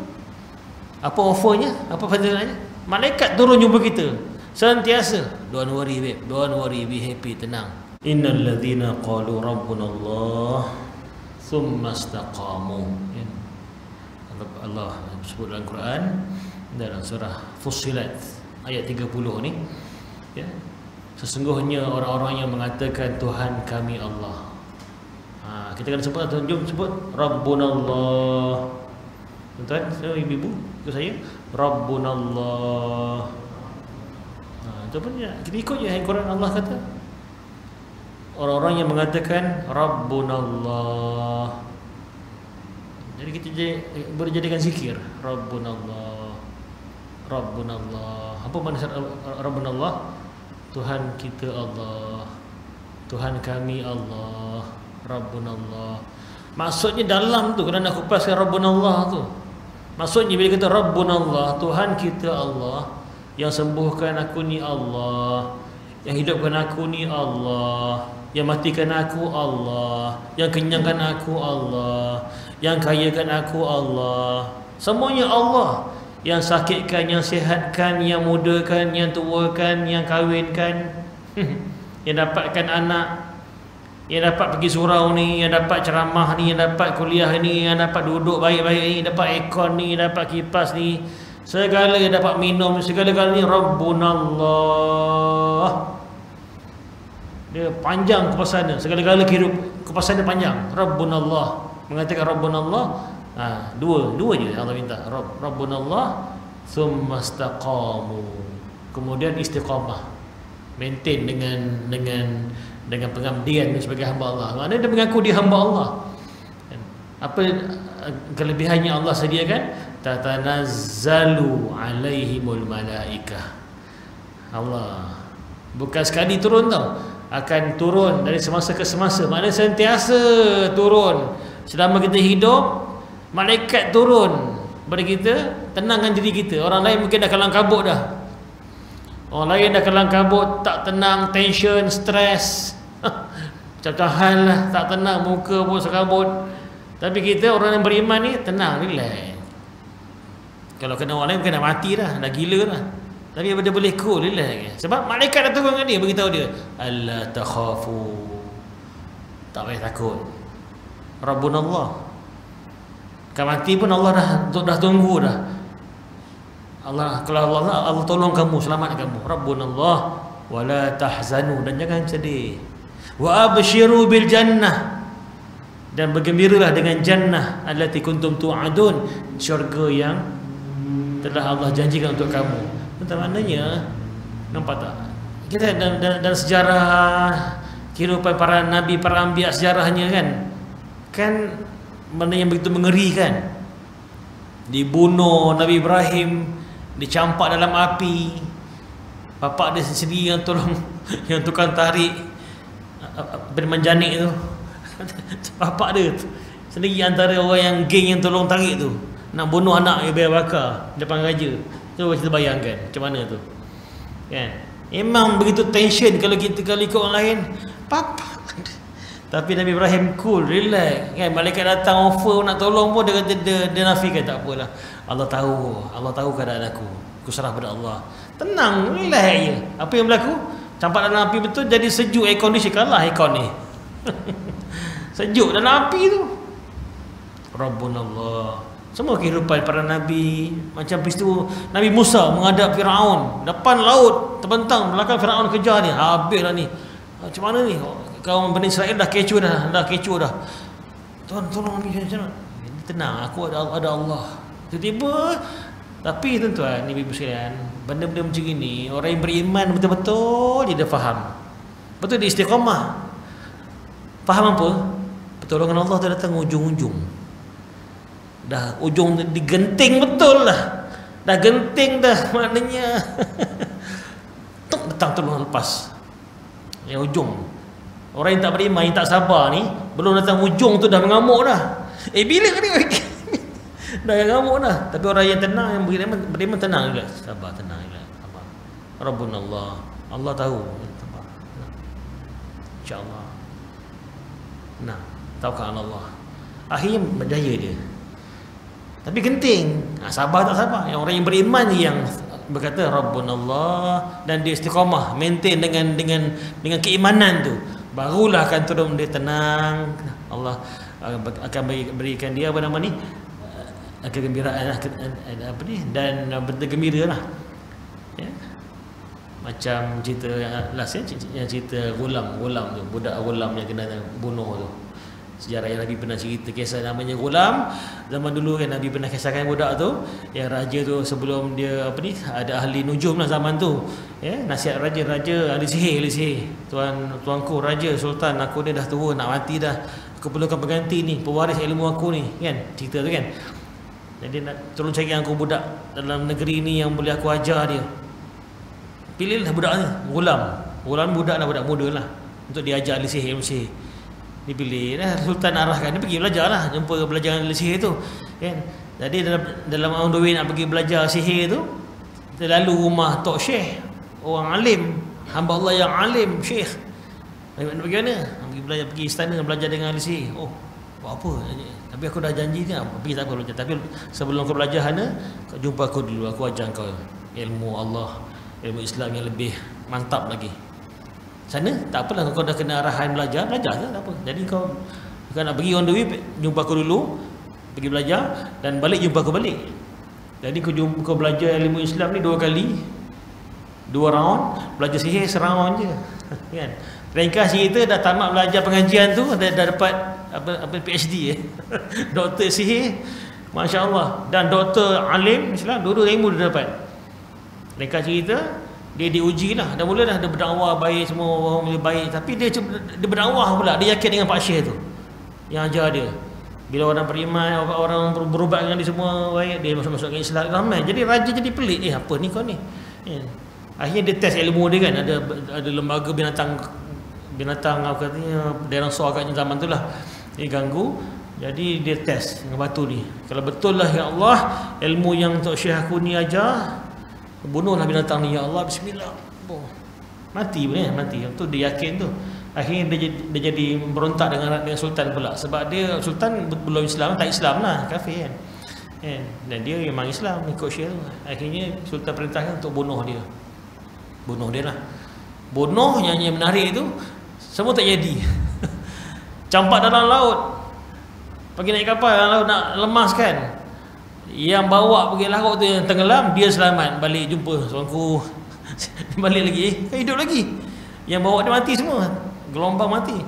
apa offernya? Apa fadilahnya? Malaikat turun jumpa kita sentiasa. Don't worry babe, don't worry, be happy, tenang. Innal ladzina qalu rabbunallah thumma istaqamu. Allah sebut dalam Quran dalam surah Fussilat ayat 30 ni, ya, sesungguhnya orang-orang yang mengatakan Tuhan kami Allah. Kita kena sebut, jom sebut Rabbunallah. Tuan-tuan, ibu-ibu, ikut saya, Rabbunallah. Itu pun ya, kita ikut je ayat Quran. Allah kata orang-orang yang mengatakan Rabbunallah. Jadi kita boleh jadikan zikir Rabbunallah, Rabbunallah. Apa makna Rabbunallah? Tuhan kita Allah, Tuhan kami Allah, Rabbunallah. Maksudnya dalam tu, kerana nak kupaskan Rabbunallah tu, maksudnya bila kata Rabbunallah, Tuhan kita Allah, yang sembuhkan aku ni Allah, yang hidupkan aku ni Allah, yang matikan aku Allah, yang kenyangkan aku Allah, yang kayakan aku Allah. Semuanya Allah. Yang sakitkan, yang sihatkan, yang mudakan, yang tuakan, yang kahwinkan. yang dapatkan anak, yang dapat pergi surau ni, yang dapat ceramah ni, yang dapat kuliah ni, yang dapat duduk baik-baik ni, dapat aircon ni, dapat kipas ni, segala yang dapat minum, segala-galanya Rabbunallah. Dia panjang kupasannya, segala-gala kupasannya panjang. Rabbunallah, mengatakan Rabbunallah, dua je Allah minta. Rabbunallah thumma istaqamu, kemudian istiqamah, maintain dengan pengabdian sebagai hamba Allah. Maknanya dia mengaku dia hamba Allah. Apa kelebihannya Allah sediakan? Tatanazzalu alaihimul malaikah. Allah bukan sekali turun tau, akan turun dari semasa ke semasa. Maknanya sentiasa turun. Selama kita hidup, malaikat turun pada kita, tenangkan diri kita. Orang lain mungkin dah kalang kabut dah. Orang lain dah kalang kabut, tak tenang, tension, stres, cakahan lah, tak tenang, muka pun sekabut. Tapi kita orang yang beriman ni tenang, relax. Kalau kena orang lain mungkin dah mati dah gila dah. Tapi dia boleh cool, relax. Sebab malaikat dah turun dengan dia, beritahu dia, alla takhafu, tak payah takut. Rabbunallah. Kan mati pun Allah dah tunggu dah. Allah, kalau Allah tolong kamu, selamat kamu. Rabbunallah wala tahzanu, dan jangan sedih. Wa abshiru bil jannah, dan bergembiralah dengan jannah allati kuntum tu'adun, syurga yang telah Allah janjikan untuk kamu. Itu maknanya, nampak tak? Kita dalam sejarah kehidupan para nabi, para anbiya, sejarahnya kan mana yang begitu mengerikan. Dibunuh Nabi Ibrahim, dicampak dalam api. Bapak dia sendiri yang tolong, yang tukang tarik bermenjanik tu. Bapak dia sendiri antara orang yang geng yang tolong tarik tu, nak bunuh anak Abu Bakar depan raja. Cuba kita bayangkan macam mana tu, kan? Memang begitu tension kalau ikut orang lain. Papa. Tapi Nabi Ibrahim cool, relax, kan? Malaikat datang offer nak tolong pun dia nafikan, tak apalah. Allah tahu keadaan aku serah pada Allah. Tenang, relax je. Apa yang berlaku? Campak dalam api betul, jadi sejuk, air condition kalah aircon ni. Sejuk dalam api tu. Rabbunallah. Semua kehidupan para nabi, macam peristiwa Nabi Musa menghadap Firaun, depan laut terbentang, belakang Firaun kejar dia. Habislah ni. Macam mana ni? Kaum Bani Israel dah kecoh dah. Tuhan tolong Nabi macam mana? Tenang, aku ada Allah. Tiba-tiba, tapi tuan-tuan, ni ibu sekalian, benda-benda macam ni, orang yang beriman betul-betul dia faham. Betul dia istiqamah. Faham apa? Pertolongan Allah tu datang ujung-ujung. Dah ujung digenting betul lah. Dah genting dah, maknanya tok datang tolong lepas. Yang ujung. Orang yang tak beriman, yang tak sabar ni, belum datang ujung tu dah mengamuk dah. Bila ni? Dah mengamuk dah. Tapi orang yang tenang, yang beriman tenang juga. Sabar, tenang juga. Sabar. Rabbunallah. Allah tahu. Sabar. InsyaAllah. Nah, tawakal Allah. Akhirnya berjaya dia. Tapi genting. Sabar tak sabar. Yang orang yang beriman yang berkata Rabbunallah, dan dia istiqamah, maintain dengan keimanan tu, barulah akan turun dia tenang. Allah akan berikan dia apa nama ni, kegembiraan apa ni, dan bergembira lah, ya? Macam cerita last yang cerita Ghulam tu, budak Ghulam yang kena bunuh tu. Sejarah yang Nabi pernah cerita kisah namanya Ghulam. Zaman dulu kan Nabi pernah kisahkan budak tu, yang raja tu sebelum dia apa ni, ada ahli nujum lah zaman tu, ya, nasihat raja ahli sihir. Tuanku raja sultan, aku ni dah tua, nak mati dah, aku perlukan pengganti ni, pewaris ilmu aku ni, kan, cerita tu kan. Jadi nak tolong cari aku budak dalam negeri ni yang boleh aku ajar dia. Pilihlah budak ni, Ghulam budak muda lah, untuk diajar ahli sihir, ilmu sihir. Dipilih dah, sultan arahkan dia pergi belajar lah, jumpa belajar sihir tu, kan. Jadi dalam on the way nak pergi belajar sihir tu, kita lalu rumah Tok Syekh, orang alim, hamba Allah yang alim, Syekh. Nak pergi mana? Pergi istana belajar dengan ahli sihir. Oh, buat apa? Tapi aku dah janji ni, pergi tak apa belajar. Tapi sebelum kau belajar sana, kau jumpa aku dulu, aku ajar kau ilmu Allah, ilmu Islam yang lebih mantap lagi. sana, tak apalah, kau dah kena arahan belajar je, tak apa. Jadi kau nak pergi on the way, jumpa aku dulu, pergi belajar, dan balik jumpa aku balik. Jadi kau belajar ilmu Islam ni 2 kali, 2 round, belajar sihir seround je. Kan? Ringkas cerita dah tamat belajar pengajian tu, dah dapat apa PhD doktor sihir, masya-Allah, dan doktor alim Islam, dua-dua ilmu dia dapat. Ringkas cerita, dia diuji lah, dah mula dah dia berdakwah baik, semua orang baik, tapi dia berdakwah pula, dia yakin dengan Pak Syekh tu yang ajar dia. Bila orang beriman, orang berubat dengan dia semua baik, dia masuk ke Islam ramai. Jadi raja jadi pelik, apa ni kau ni? Akhirnya dia test ilmu dia kan, ada lembaga binatang apa katanya, dinosaur kat zaman tu lah, dia ganggu. Jadi dia test dengan batu ni, kalau betul lah ya Allah ilmu yang Tok Syekh aku ni ajar, bunuhlah binatang ni ya Allah, bismillah. Mati pun mati. Tu dia yakin tu. Akhirnya dia jadi berontak dengan sultan pula, sebab dia sultan belum Islam, tak Islam lah, kafir kan. Dan dia memang Islam, ikut Syekh tu. Akhirnya sultan perintahkan untuk bunuh dia lah. Bunuh yang menarik tu semua tak jadi. Campak dalam laut, pergi naik kapal dalam laut nak lemaskan, yang bawa pergi laut tu yang tenggelam, dia selamat, balik jumpa suangku. Balik lagi, hidup lagi. Yang bawa dia mati semua, gelombang mati.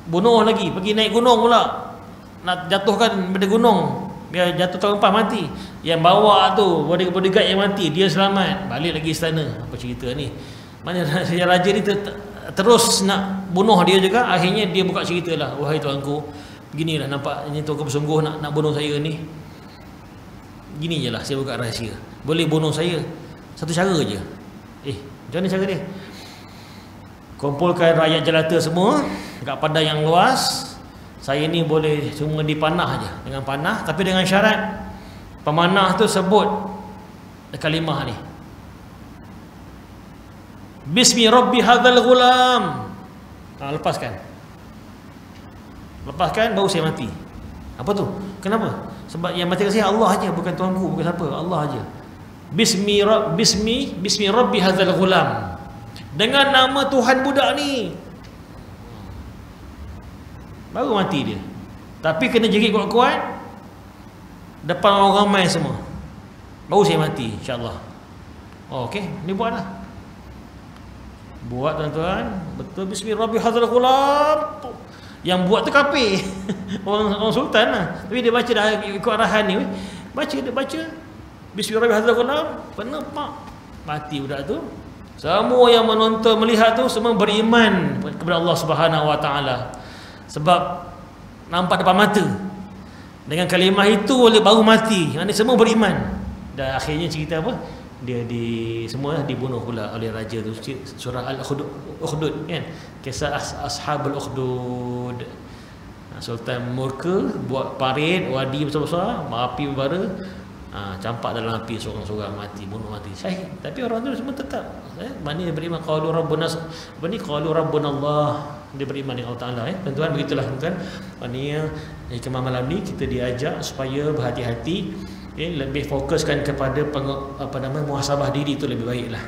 Bunuh lagi, pergi naik gunung pula, nak jatuhkan pada gunung, biar jatuh terlempah mati. Yang bawa tu bodyguard yang mati, dia selamat, balik lagi istana. Apa cerita ni? Mana raja ni terus nak bunuh dia juga. Akhirnya dia buka cerita lah, wahai tuanku, beginilah nampak ini tuanku bersungguh nak bunuh saya ni. Gini je lah saya buka rahsia, boleh bunuh saya satu cara je. Macam mana cara dia? Kumpulkan rakyat jelata semua kat padang yang luas, saya ni boleh semua dipanah je dengan panah, tapi dengan syarat pemanah tu sebut kalimah ni, Bismi Rabbi hadzal ghulam. Lepaskan baru saya mati. Apa tu? Kenapa? Sebab yang mati saya Allah aja, bukan tuanku, bukan siapa, Allah aja. Bismi Rabbi hadzal ghulam, dengan nama Tuhan budak ni, baru mati dia. Tapi kena jerit kuat-kuat depan orang ramai semua, baru saya mati insya-Allah. Okey, ni buatlah. Buat tuan-tuan, betul Bismi Rabbi hadzal ghulam. Yang buat tu kafir. orang sultan lah. Tapi dia baca dah ikut arahan ni, dia baca Bismi Rabbi hadzal ghulam, kena pak, mati budak tu. Semua yang menonton melihat tu semua beriman kepada Allah Subhanahu Wa Taala, sebab nampak depan mata. Dengan kalimah itu baru mati. Maksudnya semua beriman. Dan akhirnya cerita apa? Dia semua dibunuh pula oleh raja tu. Surah Al-Ukhdud kan, kisah Ashabul Ukhdud. Sultan murka, buat parit wadi besar-besar, api berbara, campak dalam api, seorang-seorang mati, bunuh mati, syahid. Tapi orang tu semua tetap mana dia beriman, qalu rabbuna Allah, dia beriman dengan Allah Taala. Tuan-tuan, begitulah tuan-tuan. Maknanya hikmah malam ni kita diajak supaya berhati-hati, lebih fokuskan kepada muhasabah diri, itu lebih baiklah.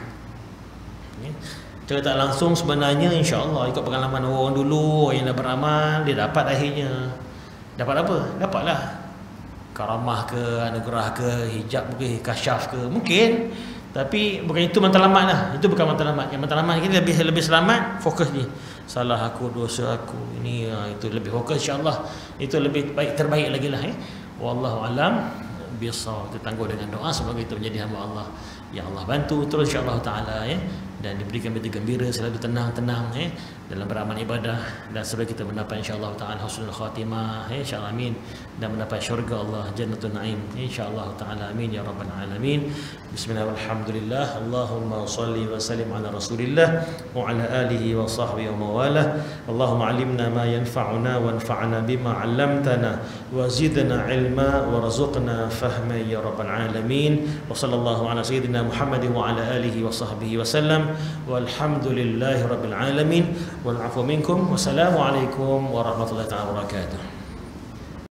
Cara tak langsung sebenarnya insya-Allah ikut pengalaman orang dulu yang dah beramal, dia dapat akhirnya. Dapat apa? Dapatlah karamah ke, anugerah ke, hijab ke, kasyaf ke, mungkin. Tapi bukan itu matlamat lah. Itu bukan matlamat. Yang matlamat kita lebih selamat, fokus ni. Salah aku, dosa aku, ini itu lebih fokus insya-Allah. Itu lebih baik, terbaik lagi lah. Wallahu alam bisawab. Kita tangguh dengan doa semoga kita menjadi hamba Allah yang Allah bantu terus insya-Allah taala dan diberikan berita gembira, selalu tenang dalam beramal ibadah, dan sebab kita mendapat insya-Allah taala husnul khatimah insya-Allah, amin, dan mendapat syurga Allah jannatul naim insya-Allah taala, amin ya rabbal alamin. Bismillah walhamdulillah, Allahumma shalli wa sallim ala Rasulillah wa ala alihi wa sahbihi wa mawalah. Allahumma alimna ma yanfa'una wanfa'na bima 'allamtana wa zidna ilma warzuqna fahma ya rabbal alamin. Wa sallallahu ala sayyidina Muhammadin wa ala alihi wa sahbihi wa sallam. Walhamdulillahi rabbil alamin. Wal 'afwu minkum. Wassalamu alaikum warahmatullahi wabarakatuh.